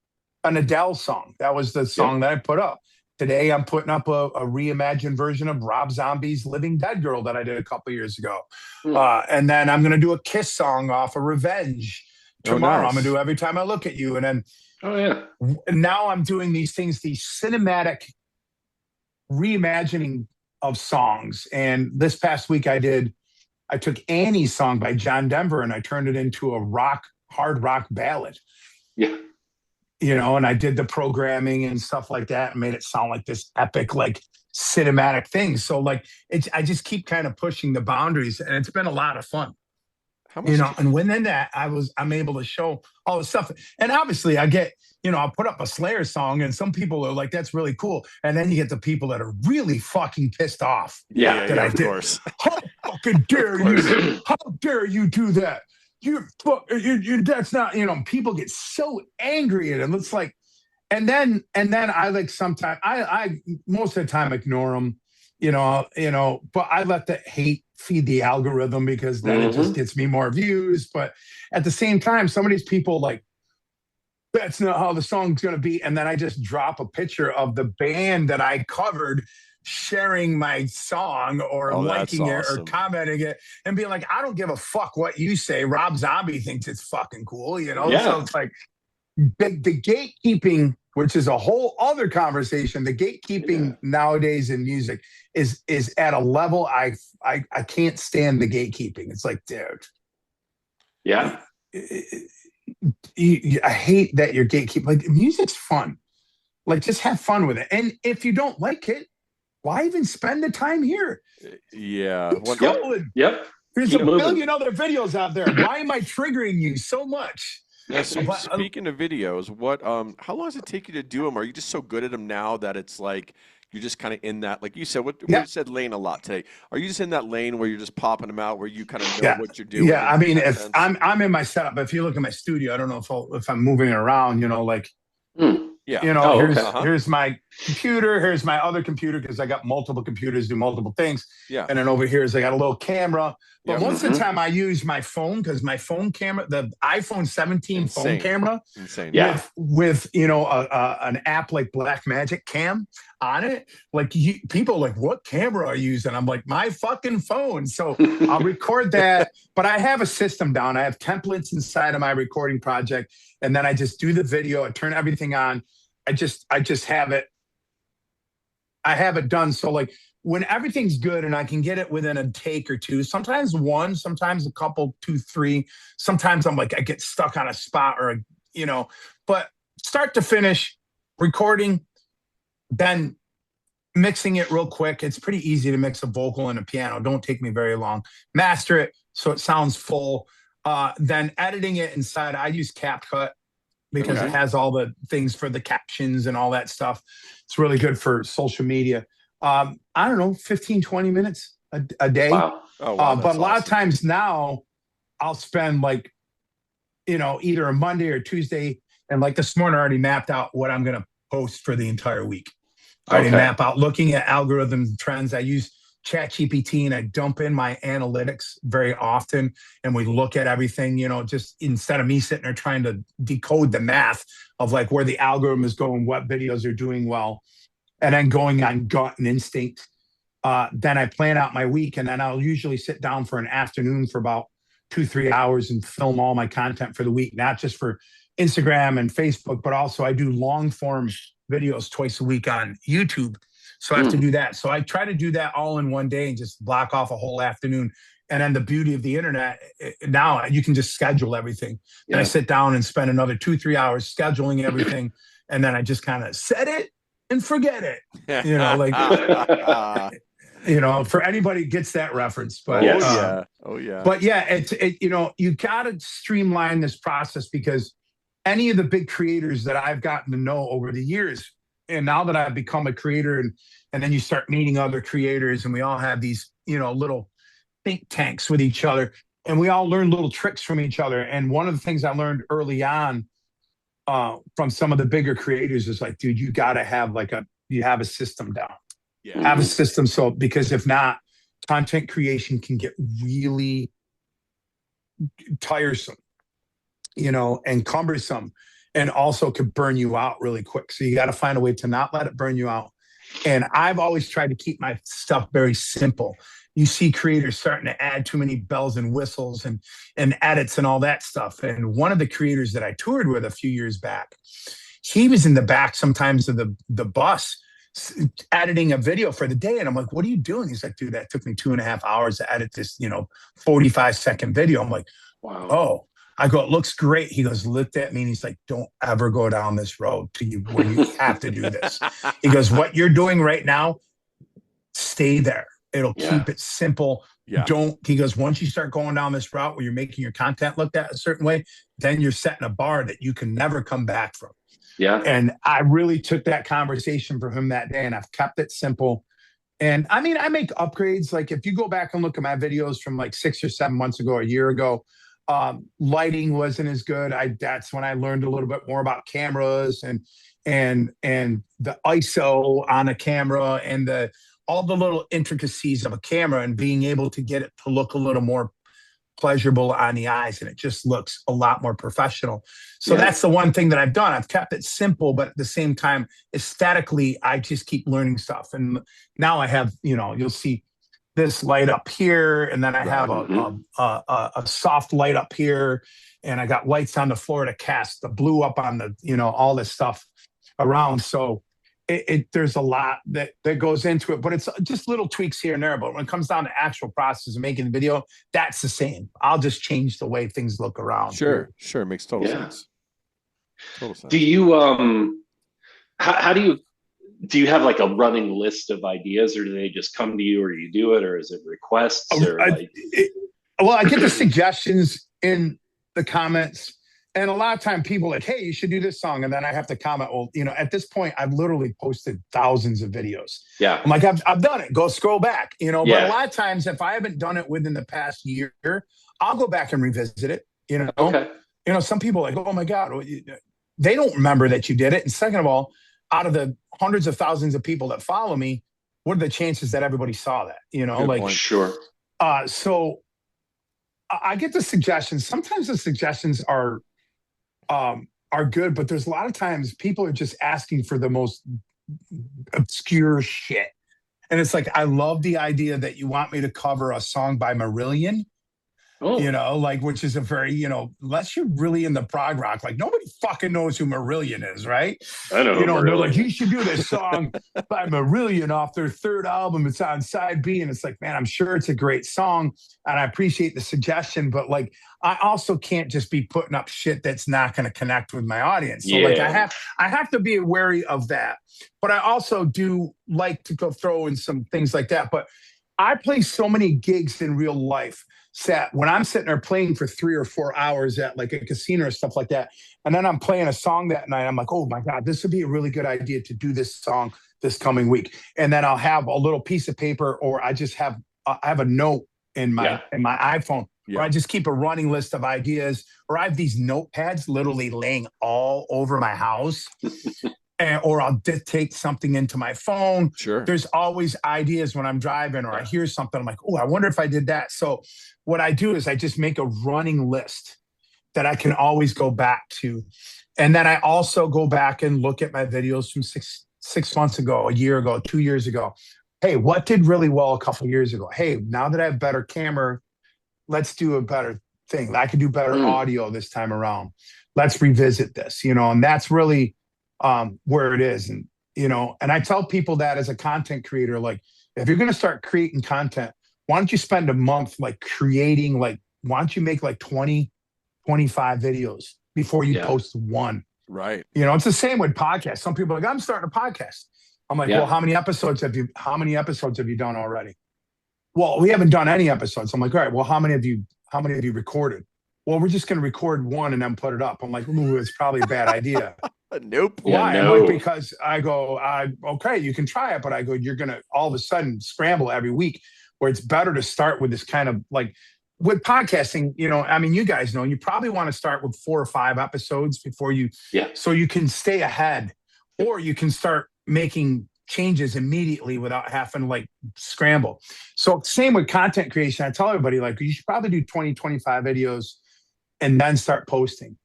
an Adele song. That was the song that I put up. Today, I'm putting up a reimagined version of Rob Zombie's "Living Dead Girl" that I did a couple years ago. And then I'm going to do a Kiss song off of "Revenge" tomorrow. nice. I'm going to do "Every Time I Look at You," and then now I'm doing these things, these cinematic reimagining of songs. And this past week, I took Annie's song by John Denver and I turned it into a hard rock ballad. Yeah. You know, and I did the programming and stuff like that and made it sound like this epic, like cinematic thing. So like I just keep kind of pushing the boundaries, and it's been a lot of fun. How much You know, and within that, I'm able to show all the stuff. And obviously I get, you know, I'll put up a Slayer song and some people are like, that's really cool. And then you get the people that are really fucking pissed off. Yeah, of course. How fucking dare you? How dare you do that? You that's not, you know, people get so angry at it. It's like, and then I like sometimes I most of the time ignore them, you know, but I let the hate feed the algorithm because then it just gets me more views. But at the same time, some of these people like, that's not how the song's going to be. And then I just drop a picture of the band that I covered sharing my song or liking it or commenting it and being like, I don't give a fuck what you say. Rob Zombie thinks it's fucking cool, you know? So it's like the gatekeeping, which is a whole other conversation. The gatekeeping nowadays in music is at a level I can't stand the gatekeeping. It's like, dude. Yeah. I hate that you're gatekeeping. Like, music's fun. Like, just have fun with it. And if you don't like it, why even spend the time here? Yeah. Yep. There's a billion other videos out there. Why am I triggering you so much? Yeah, so speaking of videos, how long does it take you to do them? Are you just so good at them now that it's like you're just kind of in that, like you said, you said lane a lot today. Are you just in that lane where you're just popping them out, where you kind of know what you're doing? Yeah, I mean, if I'm in my setup, if you look at my studio, I don't know if I'm moving it around, you know, like. Yeah. You know, here's my computer. Here's my other computer because I got multiple computers do multiple things. Yeah. And then over here is I got a little camera. But most of the time I use my phone because my phone camera, the iPhone 17 phone camera, with you know an app like Blackmagic Cam on it. Like people are like, what camera are you using? I'm like, my fucking phone. So I'll record that. But I have a system down. I have templates inside of my recording project, and then I just do the video. I turn everything on. I just have it. I have it done. So like when everything's good and I can get it within a take or two, sometimes one, sometimes a couple, 2, 3. Sometimes I'm like, I get stuck on a spot or, you know, but start to finish recording, then mixing it real quick. It's pretty easy to mix a vocal and a piano. Don't take me very long. Master it so it sounds full. Then editing it inside, I use CapCut. Because it has all the things for the captions and all that stuff. It's really good for social media. I don't know, 15, 20 minutes. a day. Wow. Oh, wow, But that's a lot of awesome. times now I'll spend like, either a Monday or Tuesday. And like this morning, I already mapped out what I'm going to post for the entire week. I already Okay. map out looking at algorithms, trends. I use ChatGPT and I dump in my analytics very often. And we look at everything, just instead of me sitting there trying to decode the math of like where the algorithm is going, what videos are doing well, and then going on gut and instinct. Then I plan out my week, and then I'll usually sit down for an afternoon for about 2, 3 hours and film all my content for the week, not just for Instagram and Facebook, but also I do long form videos twice a week on YouTube. So I have to do that. So I try to do that all in one day and just block off a whole afternoon. And then the beauty of the internet, now you can just schedule everything. Yeah. And I sit down and spend another 2, 3 hours scheduling everything. And then I just kind of set it and forget it. For anybody who gets that reference. But Yes. But yeah, you got to streamline this process, because any of the big creators that I've gotten to know over the years, and now that I've become a creator, and then you start meeting other creators, and we all have these, little think tanks with each other, and we all learn little tricks from each other. And one of the things I learned early on from some of the bigger creators is like, dude, you got to have you have a system down. Yeah. Have a system. So, because if not, content creation can get really tiresome, and cumbersome, and also could burn you out really quick. So you got to find a way to not let it burn you out. And I've always tried to keep my stuff very simple. You see creators starting to add too many bells and whistles and edits and all that stuff. And one of the creators that I toured with a few years back, he was in the back sometimes of the bus editing a video for the day. And I'm like, what are you doing? He's like, dude, that took me 2.5 hours to edit this, 45-second video. I'm like, Wow. oh. I go, it looks great. He goes, looked at me, and he's like, don't ever go down this road where you have to do this. He goes, what you're doing right now, stay there. It'll keep it simple. Yeah. He goes, once you start going down this route where you're making your content look at a certain way, then you're setting a bar that you can never come back from. Yeah. And I really took that conversation from him that day, and I've kept it simple. And I mean, I make upgrades. Like if you go back and look at my videos from like 6 or 7 months ago, a year ago, lighting wasn't as good. That's when I learned a little bit more about cameras and the ISO on a camera and all the little intricacies of a camera, and being able to get it to look a little more pleasurable on the eyes, and it just looks a lot more professional. So that's the one thing that I've done. I've kept it simple, but at the same time, aesthetically, I just keep learning stuff. And now I have, you'll see this light up here, and then I have a soft light up here, and I got lights on the floor to cast the blue up on the, all this stuff around. So there's a lot that goes into it, but it's just little tweaks here and there. But when it comes down to actual process of making a video, that's the same. I'll just change the way things look around. Sure. Makes total sense. Total sense. Do you how do you have like a running list of ideas, or do they just come to you, or you do it, or is it requests? I get the suggestions in the comments, and a lot of time people are like, hey, you should do this song. And then I have to comment, well, at this point, I've literally posted thousands of videos. Yeah. I'm like, I've done it. Go scroll back, But a lot of times, if I haven't done it within the past year, I'll go back and revisit it, Okay. Some people are like, oh my God, they don't remember that you did it. And second of all, out of the hundreds of thousands of people that follow me, what are the chances that everybody saw that? Good point. Sure. So I get the suggestions. Sometimes the suggestions are good, but there's a lot of times people are just asking for the most obscure shit. And it's like, I love the idea that you want me to cover a song by Marillion. Which is a very, unless you're really in the prog rock, like nobody fucking knows who Marillion is, right? I know. They're like, you should do this song by Marillion off their third album. It's on side B. And it's like, man, I'm sure it's a great song, and I appreciate the suggestion, but like, I also can't just be putting up shit that's not going to connect with my audience. So like, I have to be wary of that, but I also do like to go throw in some things like that. But I play so many gigs in real life that when I'm sitting there playing for 3 or 4 hours at like a casino or stuff like that, and then I'm playing a song that night, I'm like, oh my God, this would be a really good idea to do this song this coming week. And then I'll have a little piece of paper, or I just have have a note in Yeah. my iPhone, or Yeah. I just keep a running list of ideas, or I have these notepads literally laying all over my house, or I'll dictate something into my phone. Sure. There's always ideas when I'm driving, or I hear something. I'm like, oh, I wonder if I did that. So what I do is I just make a running list that I can always go back to. And then I also go back and look at my videos from six months ago, a year ago, 2 years ago. Hey, what did really well a couple of years ago? Hey, now that I have better camera, let's do a better thing. I could do better audio this time around. Let's revisit this, and that's really where it is. And, and I tell people that as a content creator, like, if you're going to start creating content, why don't you spend a month like creating, like, why don't you make like 20, 25 videos before you post one? Right. It's the same with podcasts. Some people are like, I'm starting a podcast. I'm like, well, how many episodes have you done already? Well, we haven't done any episodes. I'm like, all right, well, how many have you recorded? Well, we're just going to record one and then put it up. I'm like, ooh, it's probably a bad idea. Nope. Why? Yeah, I'm no. like, because I go, okay, you can try it, but I go, you're going to all of a sudden scramble every week, where it's better to start with this kind of like, with podcasting, I mean, you guys know, you probably want to start with 4 or 5 episodes before you, so you can stay ahead, or you can start making changes immediately without having to like scramble. So same with content creation. I tell everybody, like, you should probably do 20, 25 videos and then start posting,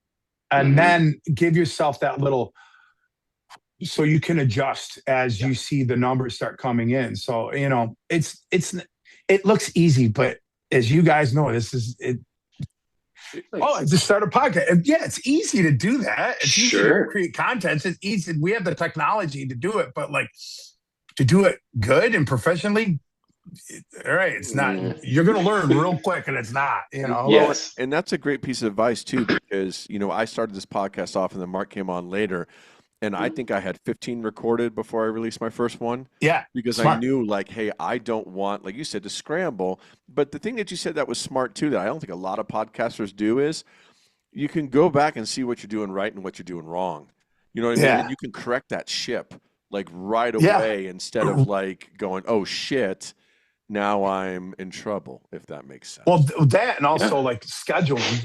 and then give yourself that little, so you can adjust as you see the numbers start coming in. So, it looks easy, but as you guys know, this is it. Oh, I just started a podcast. Yeah, it's easy to do that. It's easy to create content. It's easy. We have the technology to do it, but like, to do it good and professionally, all right, it's not. You're going to learn real quick, and it's not. Yes. And that's a great piece of advice too, because I started this podcast off, and then Mark came on later. And I think I had 15 recorded before I released my first one. Yeah. Because smart. I knew, like, hey, I don't want, like you said, to scramble. But the thing that you said that was smart too, that I don't think a lot of podcasters do, is you can go back and see what you're doing right and what you're doing wrong. You know what I mean? And you can correct that ship like right away, instead of like going, oh shit, now I'm in trouble, if that makes sense. Well, that, and also like scheduling,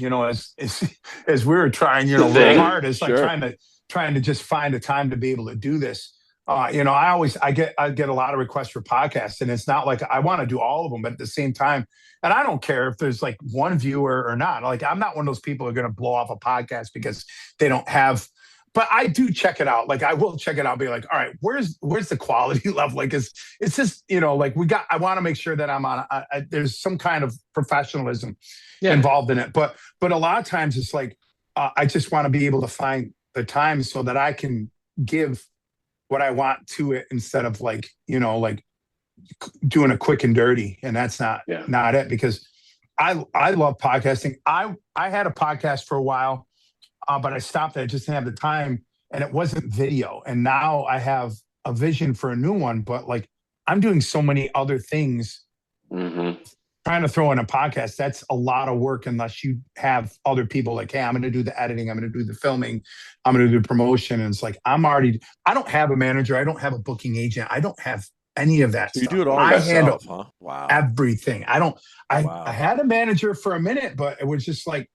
as we were trying, real hard, it's like trying to just find a time to be able to do this. I get a lot of requests for podcasts, and it's not like I want to do all of them, but at the same time, and I don't care if there's like one viewer or not. Like, I'm not one of those people who are going to blow off a podcast because they don't have, but I do check it out. Like, I will check it out and be like, all right, where's the quality level? Like, it's just, like I want to make sure that I'm on, there's some kind of professionalism involved in it. But a lot of times it's like, I just want to be able to find the time so that I can give what I want to it, instead of like, like doing a quick and dirty. And that's not it, because I love podcasting. I had a podcast for a while, but I stopped it. I just didn't have the time, and it wasn't video. And now I have a vision for a new one, but like, I'm doing so many other things. Trying to throw in a podcast, that's a lot of work, unless you have other people like, hey, I'm going to do the editing, I'm going to do the filming, I'm going to do the promotion. And it's like, I don't have a manager, I don't have a booking agent, I don't have any of that So stuff. You do it all I yourself, handle huh? Wow. everything. I had a manager for a minute, but it was just like,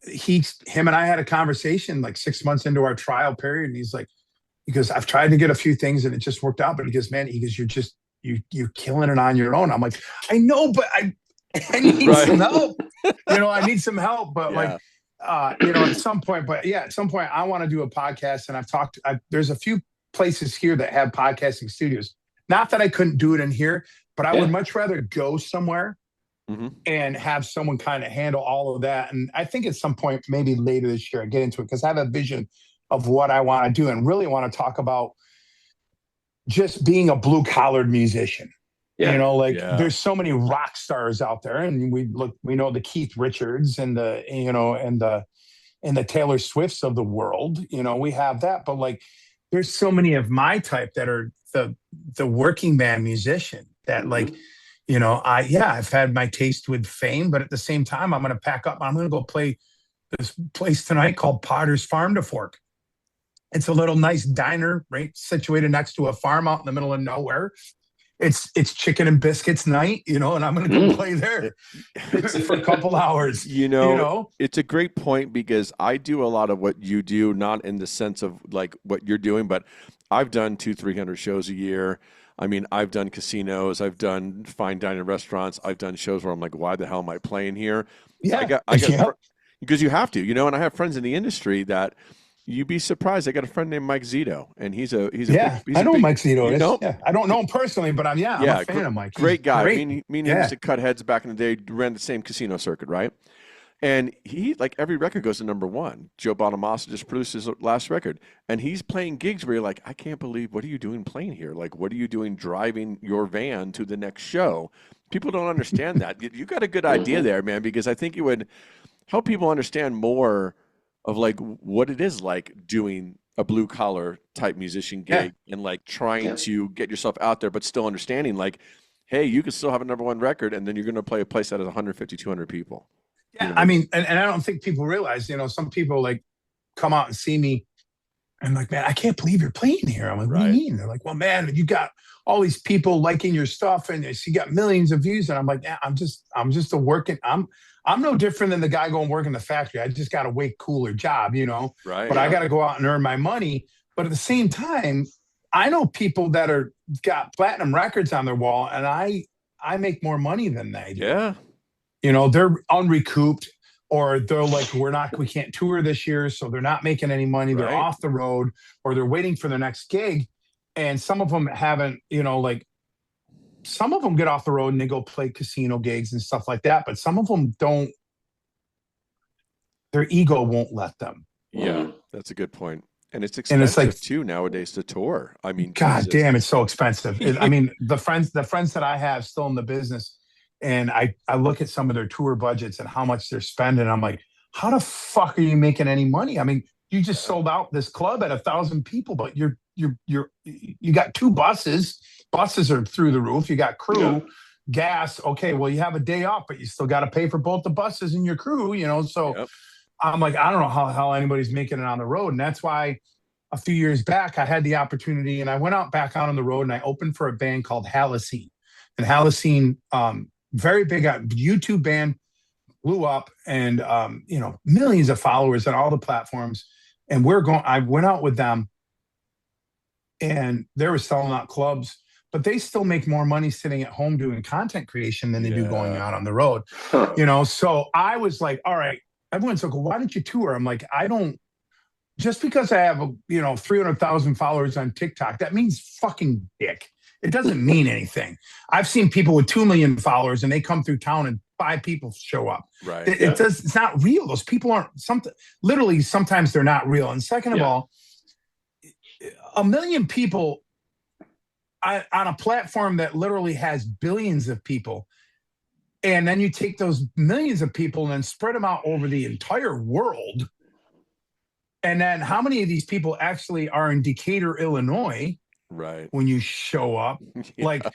him and I had a conversation like 6 months into our trial period. And he goes, I've tried to get a few things and it just worked out. But he goes, you're killing it on your own. I'm like, I know, but I need some help. I need some help. But at some point, I want to do a podcast. And there's a few places here that have podcasting studios. Not that I couldn't do it in here, but I would much rather go somewhere and have someone kind of handle all of that. And I think at some point, maybe later this year, I get into it, because I have a vision of what I want to do, and really want to talk about just being a blue collared musician. There's so many rock stars out there, and we know the Keith Richards and the Taylor Swifts of the world. We have that, but like, there's so many of my type that are the working man musician that like, I've had my taste with fame, but at the same time, I'm going to pack up. I'm going to go play this place tonight called Potter's Farm to Fork. It's a little nice diner, right, situated next to a farm out in the middle of nowhere. it's chicken and biscuits night, and I'm going to go play there for a couple hours, You know, it's a great point because I do a lot of what you do, not in the sense of like what you're doing, but I've done 300 shows a year. I mean, I've done casinos, I've done fine dining restaurants, I've done shows where I'm like, why the hell am I playing here? Yeah. I got, Yeah. because you have to, and I have friends in the industry that you'd be surprised. I got a friend named Mike Zito, and Yeah, he's I a know who big, Mike Zito you is. know, Yeah, I don't know him personally, but I'm a yeah, fan of Mike. He's great guy. great. Me and him used Yeah, to cut heads back in the day, ran the same casino circuit, right? And he, like every record goes to number one. Joe Bonamassa just produced his last record. And he's playing gigs where you're like, I can't believe, what are you doing playing here? Like, what are you doing driving your van to the next show? People don't understand that. You got a good idea there, man, because I think it would help people understand more of like what it is like doing a blue collar type musician yeah, gig and like trying Yeah. to get yourself out there, but still understanding like, hey, you can still have a number one record and then you're going to play a place that has 150, 200 people. yeah. I mean, and I don't think people realize, some people like come out and see me and like, man, I can't believe you're playing here. I'm like, what do you Right. mean? They're like, well, man, you got all these people liking your stuff and you got millions of views. And I'm like, yeah, I'm just a working. I'm no different than the guy going work in the factory. I just got a way cooler job. Right. But I Yeah. got to go out and earn my money. But at the same time, I know people that got platinum records on their wall, and I make more money than they do. Yeah. They're unrecouped, or they're like, we can't tour this year, so they're not making any money. They're Right. off the road, or they're waiting for their next gig. And some of them haven't, like some of them get off the road and they go play casino gigs and stuff like that. But some of them don't, their ego won't let them. Yeah. That's a good point. And it's And it's expensive like, too nowadays to tour. I mean, God Jesus. damn, it's so expensive. I mean, the friends that I have still in the business, and I look at some of their tour budgets and how much they're spending. I'm like, how the fuck are you making any money? I mean, you just sold out this club at 1,000 people, but you got two buses. Buses are through the roof. You got crew, Yeah. gas. Okay, well, you have a day off, but you still got to pay for both the buses and your crew. So Yep. I'm like, I don't know how anybody's making it on the road, and that's why a few years back I had the opportunity, and I went back out on the road, and I opened for a band called Halocene, and Halocene, very big YouTube band, blew up, and millions of followers on all the platforms. And I went out with them, and they were selling out clubs, but they still make more money sitting at home doing content creation than they do going Yeah. out on the road. Huh. So I was like, all right, everyone's like, well, why don't you tour? I'm like, I don't, just because I have 300,000 followers on TikTok, that means fucking dick. It doesn't mean anything. I've seen people with 2 million followers and they come through town and 5 people show up. Right. It's not real. Those people aren't literally, sometimes they're not real. And second of Yeah. all, 1 million people on a platform that literally has billions of people. And then you take those millions of people and then spread them out over the entire world. And then how many of these people actually are in Decatur, Illinois Right. when you show up? Yeah. Like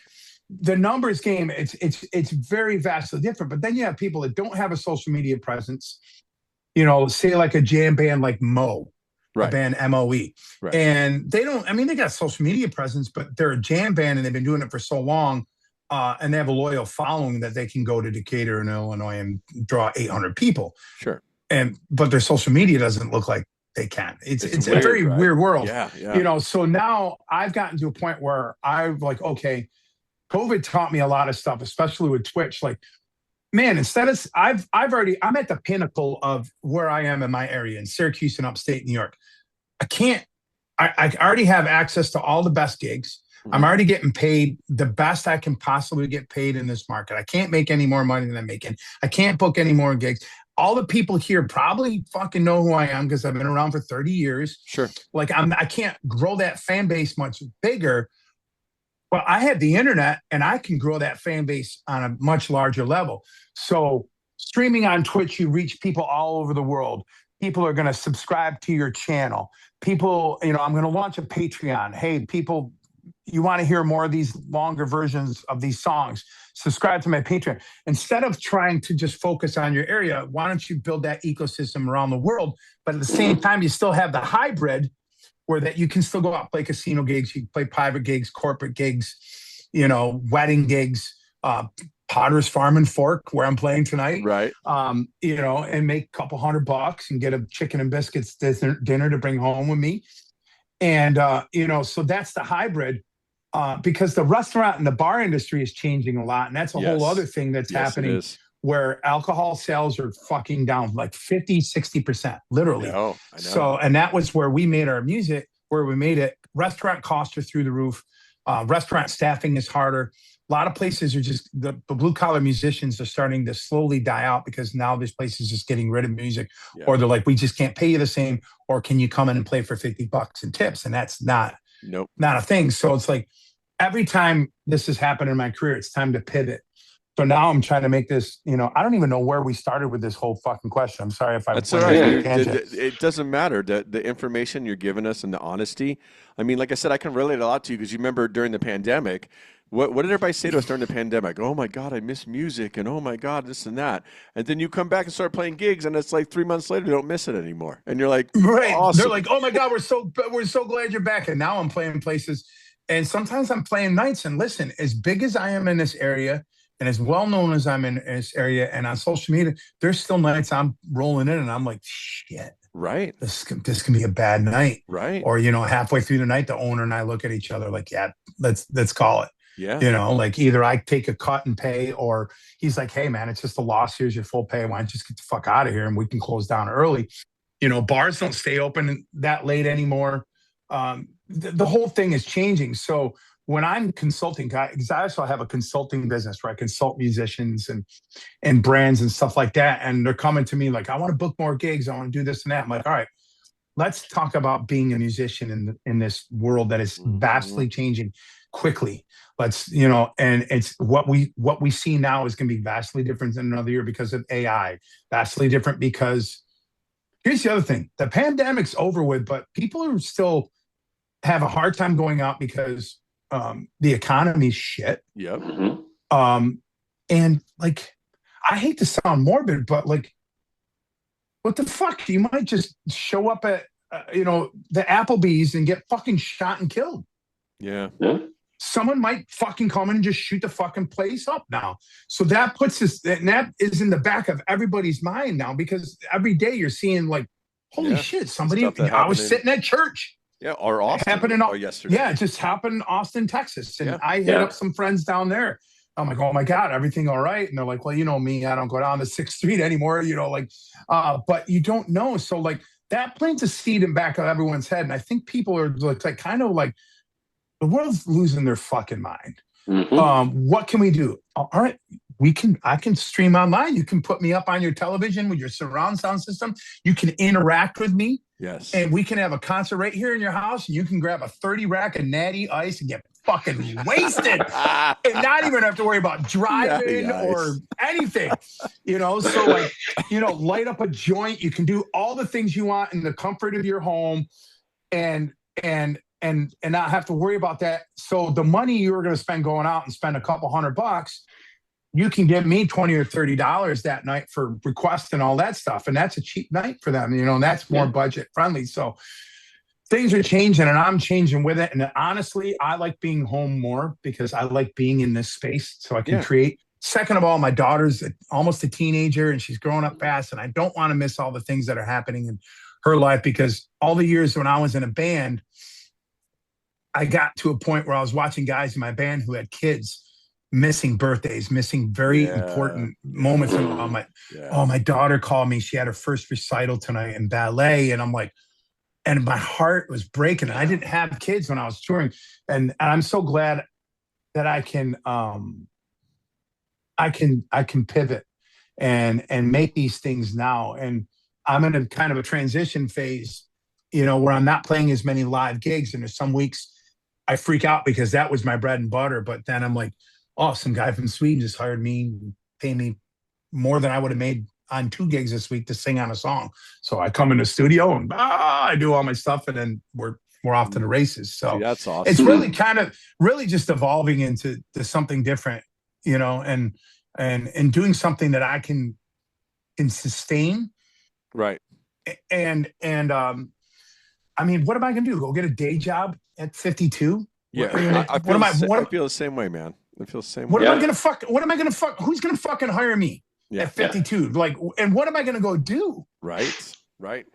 the numbers game, it's very vastly different. But then you have people that don't have a social media presence, say like a jam band like Mo, Right. a band MOE. Right. And they got social media presence, but they're a jam band and they've been doing it for so long. And they have a loyal following that they can go to Decatur in Illinois and draw 800 people. Sure. But their social media doesn't look like they can. It's weird, a very right? weird world. Yeah. Yeah. So now I've gotten to a point where I'm like, okay, COVID taught me a lot of stuff, especially with Twitch. Like, man, I'm at the pinnacle of where I am in my area in Syracuse and upstate New York. I already have access to all the best gigs. I'm already getting paid the best I can possibly get paid in this market. I can't make any more money than I'm making. I can't book any more gigs. All the people here probably fucking know who I am because I've been around for 30 years. Sure. Like I can't grow that fan base much bigger, but I have the internet and I can grow that fan base on a much larger level. So streaming on Twitch, you reach people all over the world. People are going to subscribe to your channel. People, I'm going to launch a Patreon. Hey, people, you want to hear more of these longer versions of these songs, subscribe to my Patreon. Instead of trying to just focus on your area, why don't you build that ecosystem around the world? But at the same time, you still have the hybrid where that you can still go out and play casino gigs, you can play private gigs, corporate gigs, wedding gigs, Potter's Farm and Fork, where I'm playing tonight, Right. and make a couple $100 and get a chicken and biscuits dinner to bring home with me. And, so that's the hybrid, because the restaurant and the bar industry is changing a lot. And that's a whole other Yes. thing that's Yes, it happening, is. where alcohol sales are fucking down like 50-60%, I literally. know. So, and that was where we made our music, where we made it. Restaurant costs are through the roof. Restaurant staffing is harder. A lot of places are just, the blue collar musicians are starting to slowly die out, because now this place is just getting rid of music, Yeah. or they're like, we just can't pay you the same, or can you come in and play for $50 in tips? And that's not Nope. a thing. So it's like, every time this has happened in my career, it's time to pivot. So now I'm trying to make this, I don't even know where we started with this whole fucking question. I'm sorry if I That's went all on right. a tangent. It doesn't matter. The information you're giving us and the honesty. I mean, like I said, I can relate a lot to you, because you remember during the pandemic, what did everybody say to us during the pandemic? Oh my God, I miss music, and oh my God, this and that. And then you come back and start playing gigs, and it's like 3 months later, you don't miss it anymore. And you're like, Right. They're awesome. like, oh my God, we're so glad you're back. And now I'm playing places. And sometimes I'm playing nights. And listen, as big as I am in this area, and as well known as I'm in this area and on social media, there's still nights I'm rolling in and I'm like, shit, Right. this can be a bad night. Right. Or, halfway through the night, the owner and I look at each other like, yeah, let's call it. Yeah. Like either I take a cut and pay, or he's like, hey man, it's just a loss. Here's your full pay. Why don't you just get the fuck out of here and we can close down early? Bars don't stay open that late anymore. The whole thing is changing. So when I'm consulting guys, because I also have a consulting business where I consult musicians and brands and stuff like that. And they're coming to me like, I want to book more gigs. I want to do this and that. I'm like, all right, let's talk about being a musician in this world that is vastly changing quickly. Let's, and it's what we see now is going to be vastly different than another year because of AI, vastly different because here's the other thing. The pandemic's over with, but people are still have a hard time going out because the economy's shit. Yep. And like, I hate to sound morbid, but like, what the fuck? You might just show up at, the Applebee's and get fucking shot and killed. Yeah. Someone might fucking come in and just shoot the fucking place up now. So that puts us, and that is in the back of everybody's mind now, because every day you're seeing like, holy shit, somebody, I was sitting at church. Yeah, or Austin. Yesterday. Yeah, it just happened in Austin, Texas. And I hit up some friends down there. I'm like, oh my God, everything all right? And they're like, well, you know me, I don't go down to 6th Street anymore, but you don't know. So like that plants a seed in back of everyone's head. And I think people are like kind of like, the world's losing their fucking mind. What can we do? All right, I can stream online. You can put me up on your television with your surround sound system. You can interact with me. Yes. And we can have a concert right here in your house, and you can grab a 30 rack of Natty Ice and get fucking wasted and not even have to worry about driving or anything, so like, light up a joint. You can do all the things you want in the comfort of your home and not have to worry about that. So the money you were going to spend going out and spend a couple $100, you can give me $20 or $30 that night for requests and all that stuff. And that's a cheap night for them, and that's more budget friendly. So things are changing and I'm changing with it. And honestly, I like being home more because I like being in this space so I can create. Second of all, my daughter's almost a teenager and she's growing up fast. And I don't want to miss all the things that are happening in her life, because all the years when I was in a band, I got to a point where I was watching guys in my band who had kids missing birthdays, missing very important moments. And my daughter called me. She had her first recital tonight in ballet. And I'm like, and my heart was breaking. I didn't have kids when I was touring. And I'm so glad that I can pivot and make these things now. And I'm in a kind of a transition phase, where I'm not playing as many live gigs. And there's some weeks I freak out because that was my bread and butter. But then I'm like, oh, some guy from Sweden just hired me, pay me more than I would have made on 2 gigs this week to sing on a song. So I come in the studio and I do all my stuff, and then we're off to the races. So that's awesome. It's really kind of just evolving into something different, and doing something that I can sustain. Right. And I mean, what am I going to do? Go get a day job at 52? Yeah, I What feel am I? I feel the same way, man. I feel the same What way. am I Yeah. gonna fuck? What am I gonna fuck? Who's gonna fucking hire me Yeah. at 52? Like, and what am I gonna go do? Right. Right.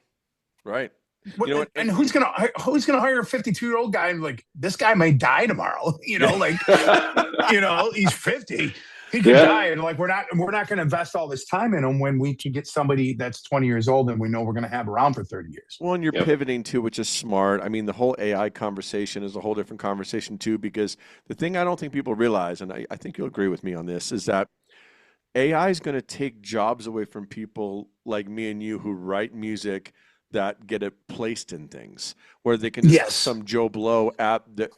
Right. What, You know what? and who's gonna hire a 52-year-old guy? Like, this guy might die tomorrow. Like, he's 50. He could Yeah. die, and like we're not going to invest all this time in him when we can get somebody that's 20 years old and we know we're going to have around for 30 years. Well, and you're Yep. pivoting to, which is smart. I mean, the whole AI conversation is a whole different conversation too, because the thing I don't think people realize, and I think you'll agree with me on this, is that AI is going to take jobs away from people like me and you who write music that get it placed in things where they can just have Yes. some Joe Blow at the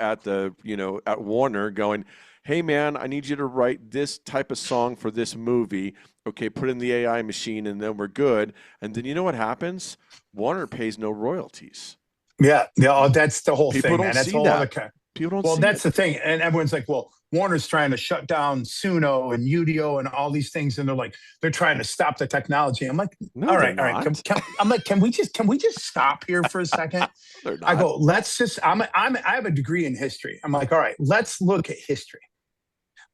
at Warner going, "Hey man, I need you to write this type of song for this movie. Okay, put in the AI machine and then we're good." And then you know what happens? Warner pays no royalties. Yeah. That's the whole People thing, don't man. That's see whole that. other. People don't Well, see that's it. the thing, and everyone's like, "Well, Warner's trying to shut down Suno and Udio and all these things," and they're trying to stop the technology. I'm like, No, all they're right. not. I'm like, can we just stop here for a second? They're I not. go, let's just. I have a degree in history. I'm like, all right, let's look at history.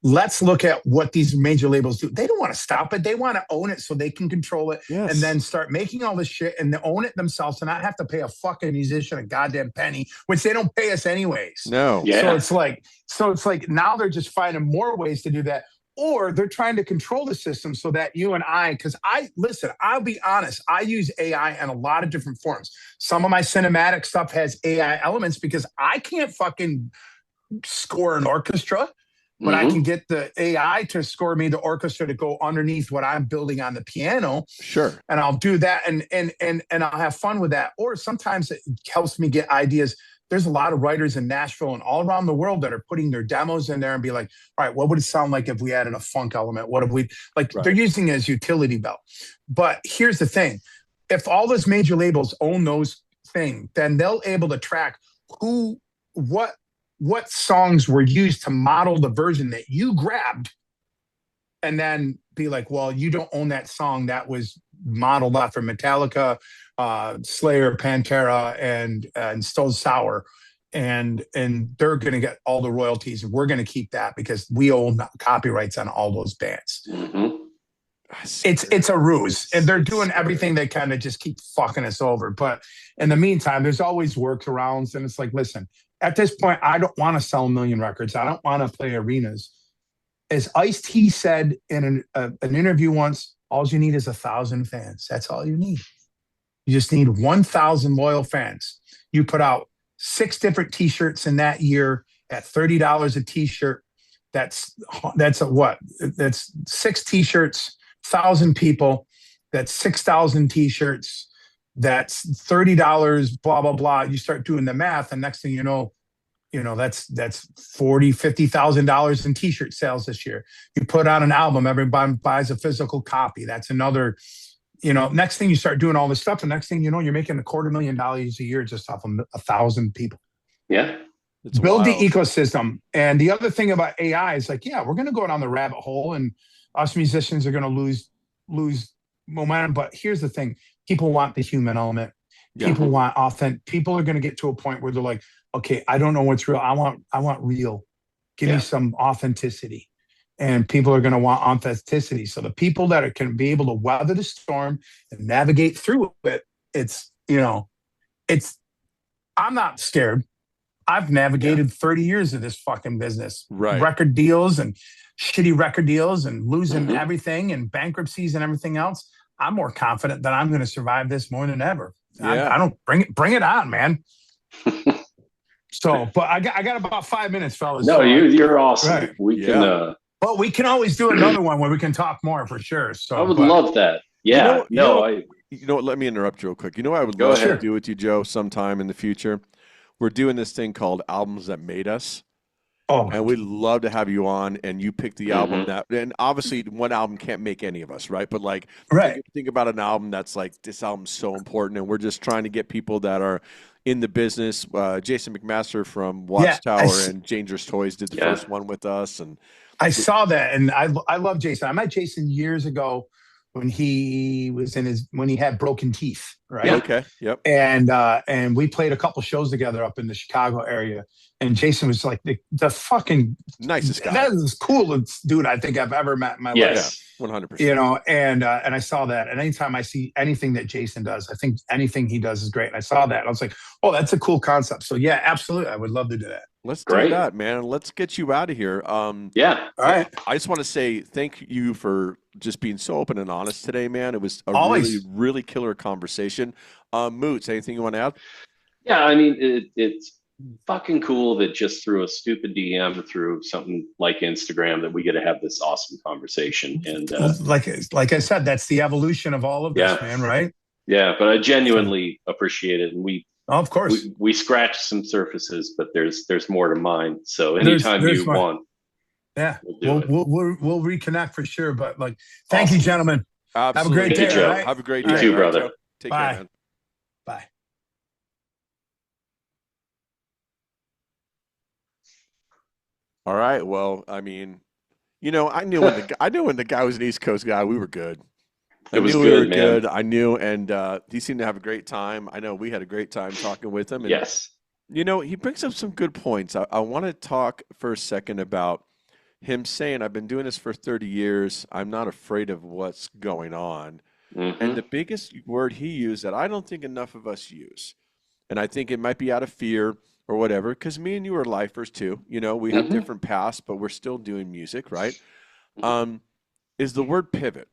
Let's look at what these major labels do. They don't want to stop it. They want to own it so they can control it and Yes. then start making all this shit and own it themselves and not have to pay a fucking musician a goddamn penny, which they don't pay us anyways. No. Yeah. So it's like now they're just finding more ways to do that. Or they're trying to control the system so that you and because I'll be honest, I use AI in a lot of different forms. Some of my cinematic stuff has AI elements because I can't fucking score an orchestra. But I can get the AI to score me the orchestra to go underneath what I'm building on the piano. Sure. And I'll do that and I'll have fun with that. Or sometimes it helps me get ideas. There's a lot of writers in Nashville and all around the world that are putting their demos in there and be like, all right, what would it sound like if we added a funk element? What if we like Right. they're using it as utility belt. But here's the thing. If all those major labels own those things, then they'll able to track what songs were used to model the version that you grabbed and then be like, well, you don't own that song that was modeled after Metallica, Slayer, Pantera, and Stone Sour. And they're going to get all the royalties and we're going to keep that because we own copyrights on all those bands. Mm-hmm. It's a ruse and they're doing everything they kind of just keep fucking us over. But in the meantime, there's always workarounds. And it's like, listen, at this point, I don't want to sell a million records. I don't want to play arenas. As Ice-T said in an interview once, all you need is 1,000 fans. That's all you need. You just need 1,000 loyal fans. You put out 6 different T-shirts in that year at $30 a T-shirt. That's what? That's 6 T-shirts, 1,000 people. That's 6,000 T-shirts. That's $30, blah, blah, blah. You start doing the math, and next thing you know, that's $50,000 in T-shirt sales this year. You put out an album, everybody buys a physical copy. That's another, next thing you start doing all this stuff, and next thing you know, you're making $250,000 a year just off of 1,000 people. Yeah. It's Build wild. the ecosystem. And the other thing about AI is like, yeah, we're going to go down the rabbit hole and us musicians are going to lose momentum. But here's the thing. People want the human element. People want authentic. People are going to get to a point where they're like, okay, I don't know what's real. I want real. Give me some authenticity. And people are going to want authenticity. So the people that can be able to weather the storm and navigate through it, I'm not scared. I've navigated 30 years of this fucking business. Right. Record deals and shitty record deals and losing everything and bankruptcies and everything else. I'm more confident that I'm going to survive this more than ever. Yeah. I don't bring it on, man. So, but I got about 5 minutes, fellas. No, so you're awesome. Right. We can. But we can always do another one where we can talk more for sure. So I would love that. Yeah. You know what? Let me interrupt you real quick. You know what I would love to do with you, Joe, sometime in the future? We're doing this thing called Albums That Made Us. Oh, and we'd love to have you on and you pick the album that, and obviously one album can't make any of us, right? But like, think about an album that's like, this album's so important. And we're just trying to get people that are in the business. Jason McMaster from Watchtower and Dangerous Toys did the first one with us. And I saw that. And I love Jason. I met Jason years ago when he was when he had broken teeth. right? Yeah. Okay. Yep. And we played a couple shows together up in the Chicago area. And Jason was like the fucking Nicest guy. that is the coolest dude I think I've ever met in my life. Yeah. Yes. 100%. And I saw that. And anytime I see anything that Jason does, I think anything he does is great. And I saw that. I was like, oh, that's a cool concept. So yeah, absolutely. I would love to do that. Let's do Great. that, man. Let's get you out of here. Yeah. All right. I just want to say thank you for just being so open and honest today, man. It was a really, Always. really killer conversation. Moots, anything you want to add? Yeah. I mean, it's fucking cool that just through a stupid DM through something like Instagram that we get to have this awesome conversation. And Like I said, that's the evolution of all of this, yeah, man, right? yeah. But I So, genuinely appreciate it, and oh, of course. we scratched some surfaces, but there's more to mine. So anytime There's you more. want, Yeah. we'll do it. We'll reconnect for sure. But like, thank you, Awesome. gentlemen. Have a Absolutely. great Thank day. you, All Joe. right. Have a great All You day. right. too, All right, brother. Joe. Take care, Bye. man. All right. Well, I mean, I knew when the guy was an East Coast guy, we were good. I It was knew we were good, man. good. I knew, and he seemed to have a great time. I know we had a great time talking with him, and Yes. he brings up some good points. I want to talk for a second about him saying, "I've been doing this for 30 years. I'm not afraid of what's going on." And Hmm. the biggest word he used that I don't think enough of us use, and I think it might be out of fear or whatever, because me and you are lifers too. We have Hmm. different paths, but we're still doing music, right? Hmm. Um, is the word pivot.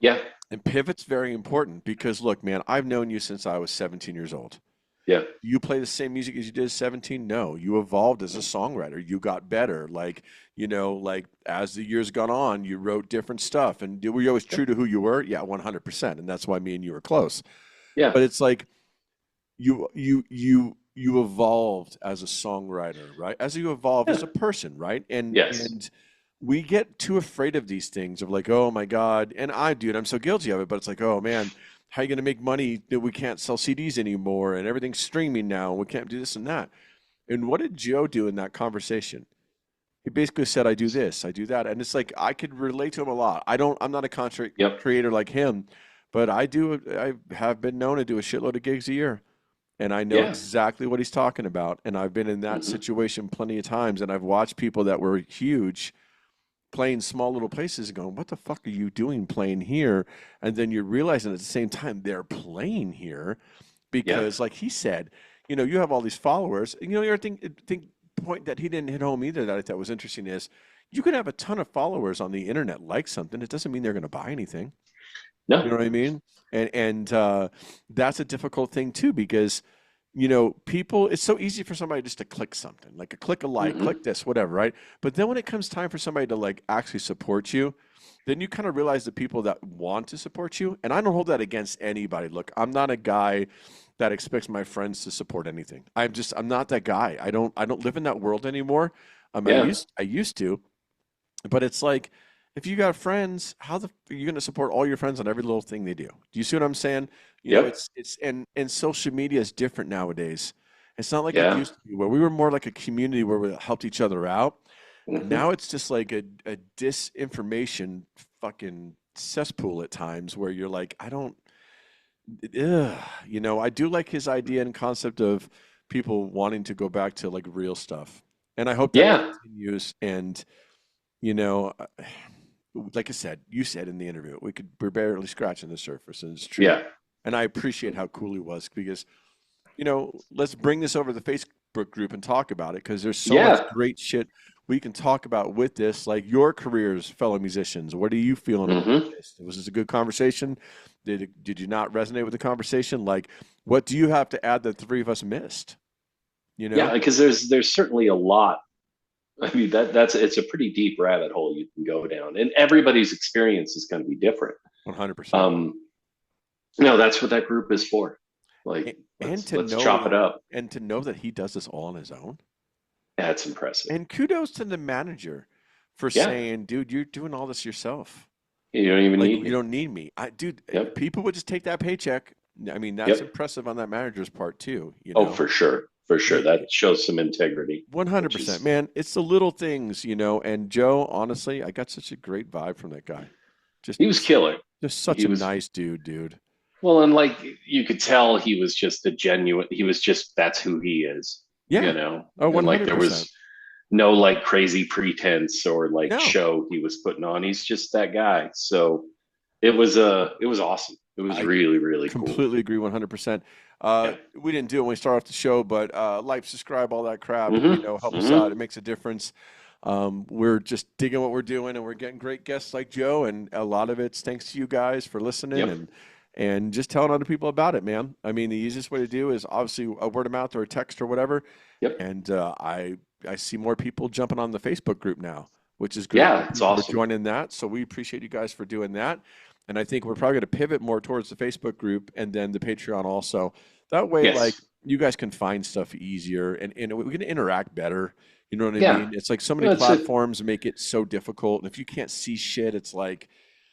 Yeah. And pivot's very important because look, man, I've known you since I was 17 years old. Yeah. You play the same music as you did at 17? No, you evolved as a songwriter. You got better. Like as the years gone on, you wrote different stuff. And were you always Yep. true to who you were? Yeah, 100%. And that's why me and you were close. Yeah. But it's like you evolved as a songwriter, right? As you evolve as Yeah. a person, right? And Yes. and we get too afraid of these things of like, oh my God. And I do, and I'm so guilty of it, but it's like, oh man, how are you gonna make money that we can't sell CDs anymore and everything's streaming now and we can't do this and that. And what did Joe do in that conversation? He basically said, I do this, I do that. And it's like I could relate to him a lot. I'm not a concert Yep. creator like him, but I have been known to do a shitload of gigs a year. And I know Yeah. exactly what he's talking about. And I've been in that Hmm. situation plenty of times. And I've watched people that were huge playing small little places and going, what the fuck are you doing playing here? And then you're realizing at the same time they're playing here Yeah. because, like he said, you have all these followers. And, the other thing point that he didn't hit home either that I thought was interesting is you can have a ton of followers on the internet like something. It doesn't mean they're going to buy anything. You No. know what I mean? And that's a difficult thing too because people. It's so easy for somebody just to click something, like a click a like, Hmm. click this, whatever, right? But then when it comes time for somebody to like actually support you, then you kind of realize the people that want to support you. And I don't hold that against anybody. Look, I'm not a guy that expects my friends to support anything. I'm not that guy. I don't live in that world anymore. I Yeah. used to, but it's like, if you got friends, how are you going to support all your friends on every little thing they do? Do you see what I'm saying? Yep. And social media is different nowadays. It's not like it Yeah. used to be where we were more like a community where we helped each other out. Hmm. Now it's just like a disinformation fucking cesspool at times where you're like, I don't, ugh. I do like his idea and concept of people wanting to go back to like real stuff. And I hope that Yeah. continues. And, you know, like I said, you said in the interview, we're barely scratching the surface, and it's true. Yeah. And I appreciate how cool he was because, let's bring this over to the Facebook group and talk about it because there's so much Yeah. great shit we can talk about with this, like your careers, fellow musicians. What are you feeling about Hmm. this? Was this a good conversation? Did you not resonate with the conversation? Like, what do you have to add that the three of us missed? You Yeah. know, Because there's certainly a lot. I mean that's it's a pretty deep rabbit hole you can go down, and everybody's experience is going to be different. 100%. Um, no, that's what that group is for. Like, And let's chop it up. to know that he does this all on his own. That's impressive. And kudos to the manager for Yeah, saying, dude, you're doing all this yourself. you don't even Like, need you me. don't need me. Dude, Yep, people would just take that paycheck. I mean, that's yep. impressive on that manager's part too, Oh, for sure, for sure. It- That shows some integrity, which 100%, is man. It's the little things, and Joe, honestly, I got such a great vibe from that guy. Just he was killer. just such He a was nice dude. Well, and like you could tell he was just a genuine, he was just, that's who he is, Yeah. Oh, And like there 100%. was no like crazy pretense or like No, show he was putting on. He's just that guy. So it was awesome. It was I really, really cool. completely agree 100%. Yeah. We didn't do it when we started off the show, but like, subscribe, all that crap, Mm-hmm. help us Mm-hmm. out. It makes a difference. We're just digging what we're doing, and we're getting great guests like Joe, and a lot of it's thanks to you guys for listening Yep. and just telling other people about it, man. I mean, the easiest way to do is obviously a word of mouth or a text or whatever. Yep. And I see more people jumping on the Facebook group now, which is great. More Yeah, it's people are awesome. joining that, so we appreciate you guys for doing that. And I think we're probably going to pivot more towards the Facebook group and then the Patreon also. That way, like, Yes. you guys can find stuff easier and we can interact better. You know what I Yeah. mean? It's like so many That's it. platforms make it so difficult. And if you can't see shit, it's like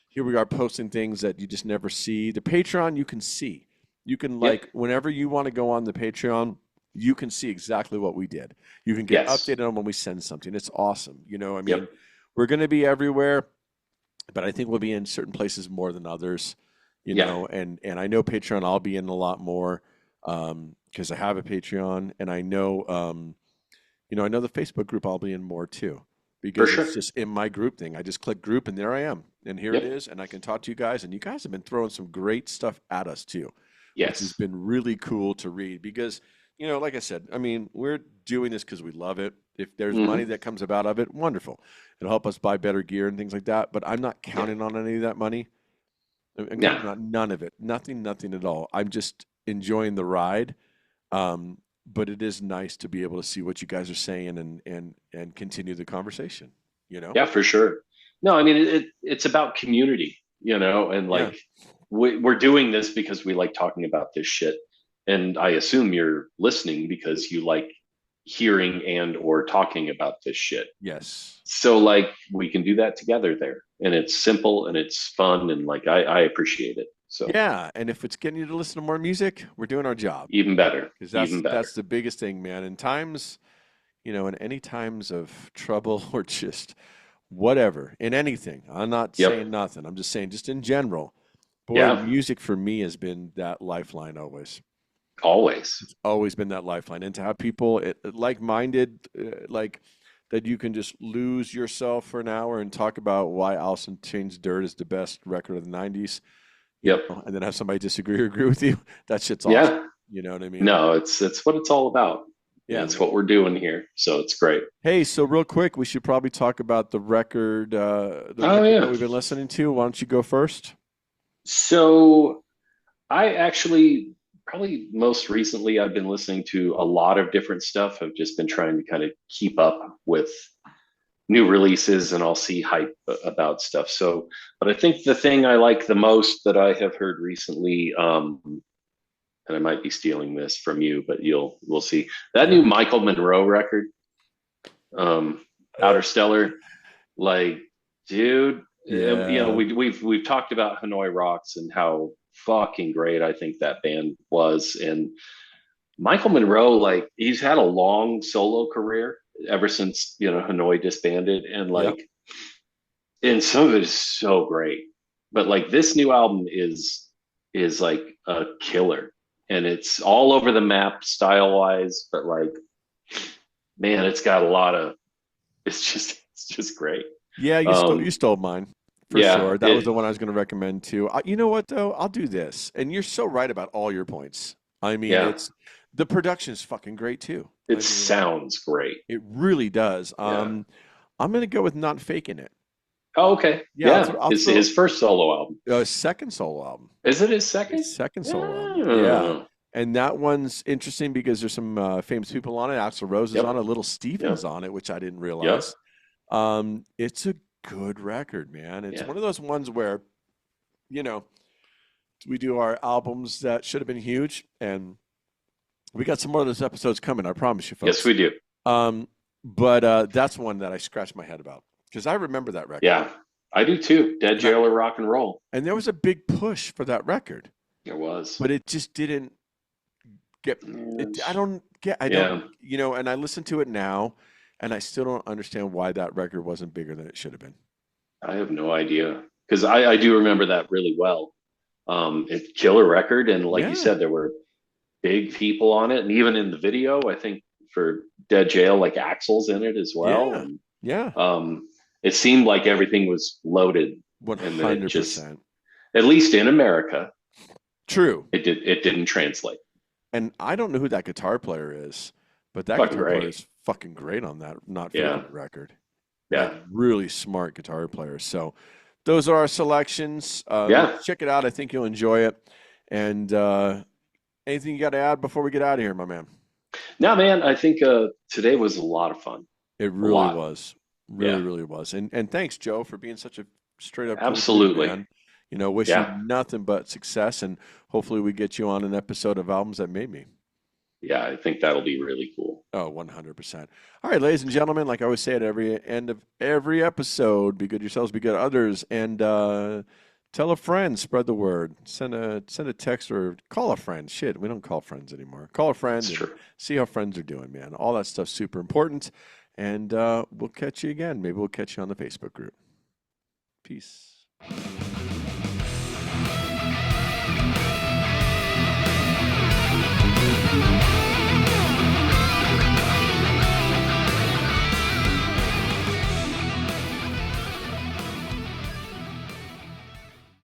here we are posting things that you just never see. The Patreon, you can see. You can, Yep. like, whenever you want to go on the Patreon, you can see exactly what we did. You can get Yes. updated on when we send something. It's awesome. I mean, Yep. we're going to be everywhere, but I think we'll be in certain places more than others. Yeah. And I know Patreon, I'll be in a lot more because I have a Patreon, and I know the Facebook group I'll be in more too For because it's sure. just in my group thing. I just click group and there I am. And here it Yep. is. And I can talk to you guys. And you guys have been throwing some great stuff at us too, which has Yes. been really cool to read because, like I said, I mean, we're doing this because we love it. If there's money Mm-hmm. that comes about of it, wonderful. It'll help us buy better gear and things like that. But I'm not Yep. counting on any of that money. I'm Yeah. counting on none of it. Nothing, nothing at all. I'm just enjoying the ride. But it is nice to be able to see what you guys are saying and continue the conversation, you know? Yeah, for sure. No, I mean it's about community, and Yeah. like we're doing this because we like talking about this shit, and I assume you're listening because you like hearing and or talking about this shit. Yes. So like we can do that together there, and it's simple and it's fun, and like I appreciate it. So Yeah. And if it's getting you to listen to more music, we're doing our job even better, because even that's better. the biggest thing, man. In times, in any times of trouble or just whatever, in anything, I'm not Yep. saying nothing. I'm just saying, just in general, boy, Yeah. music for me has been that lifeline always. Always. It's always been that lifeline. And to have people like-minded, like that you can just lose yourself for an hour and talk about why Alice in Chains Dirt is the best record of the 90s, Yep. and then have somebody disagree or agree with you. That shit's awesome. Yeah. You know what I mean? No, it's what it's all about. And Yeah, it's man. what we're doing here. So it's great. Hey, so real quick, we should probably talk about the Oh record that yeah. we've been listening to. Why don't you go first? So I actually probably most recently I've been listening to a lot of different stuff. I've just been trying to kind of keep up with new releases and I'll see hype about stuff. So, but I think the thing I like the most that I have heard recently, and I might be stealing this from you, but we'll see that Yeah. new Michael Monroe record, Outer Stellar. Like, dude, Yeah. we've talked about Hanoi Rocks and how fucking great I think that band was, and Michael Monroe, like, he's had a long solo career ever since Hanoi disbanded, and Yep. like, and some of it is so great, but like this new album is like a killer, and it's all over the map style wise, but like, man, it's got a lot of, it's just great. Yeah, you Um, stole mine for yeah, sure. That was the one I was going to recommend too. You know what though? I'll do this, and you're so right about all your points. I mean, yeah, it's the production is fucking great too. it I mean, sounds great. it really does. Yeah. I'm going to go with not faking it. Oh, okay. Yeah, Yeah, I'll his throw his first solo album. second solo album. Is it his His second? second solo album. Yeah. Yeah. And that one's interesting because there's some famous people on it. Axl Rose is on Yep. it. Little Steven's Yep. on it, which I didn't Yep. realize. It's a good record, man. It's Yeah. one of those ones where, you know, we do our albums that should have been huge, and we got some more of those episodes coming. I promise you, Yes, folks. we do. Um, but that's one that I scratched my head about because I remember that record, Yeah, I do too. Dead and I, Jailer Rock and Roll. and there was a big push for that record, There was. but it just didn't get it. I don't get. I don't. Yeah, And I listen to it now, and I still don't understand why that record wasn't bigger than it should have been. I have no idea because I do remember that really well. It's killer record, and like you Yeah, said, there were big people on it, and even in the video, I think for Dead Jail, like Axel's in it as well, yeah, and yeah. it seemed like everything was loaded, and that it just, 100%. at least in America, True. it didn't translate. And I don't know who that guitar player is, but that Fucking guitar player great. is fucking great on that Not Yeah, Faking It record. Like yeah, really smart guitar player. So those are our selections. yeah. Check it out. I think you'll enjoy it. And anything you got to add before we get out of here, my man? Now, man, I think today was a lot of fun. It A really lot. was. Really, Yeah, really was. And thanks, Joe, for being such a straight up cool dude, absolutely. man. You know, wish you Yeah, nothing but success, and hopefully we get you on an episode of Albums That Made Me. yeah. I think that'll be really cool. Oh, 100%. All right, ladies and gentlemen, like I always say at every end of every episode, be good yourselves, be good others, and tell a friend, spread the word. Send a text or call a friend. Shit, we don't call friends anymore. Call a It's friend and true. see how friends are doing, man. All that stuff's super important. And we'll catch you again. Maybe we'll catch you on the Facebook group. Peace.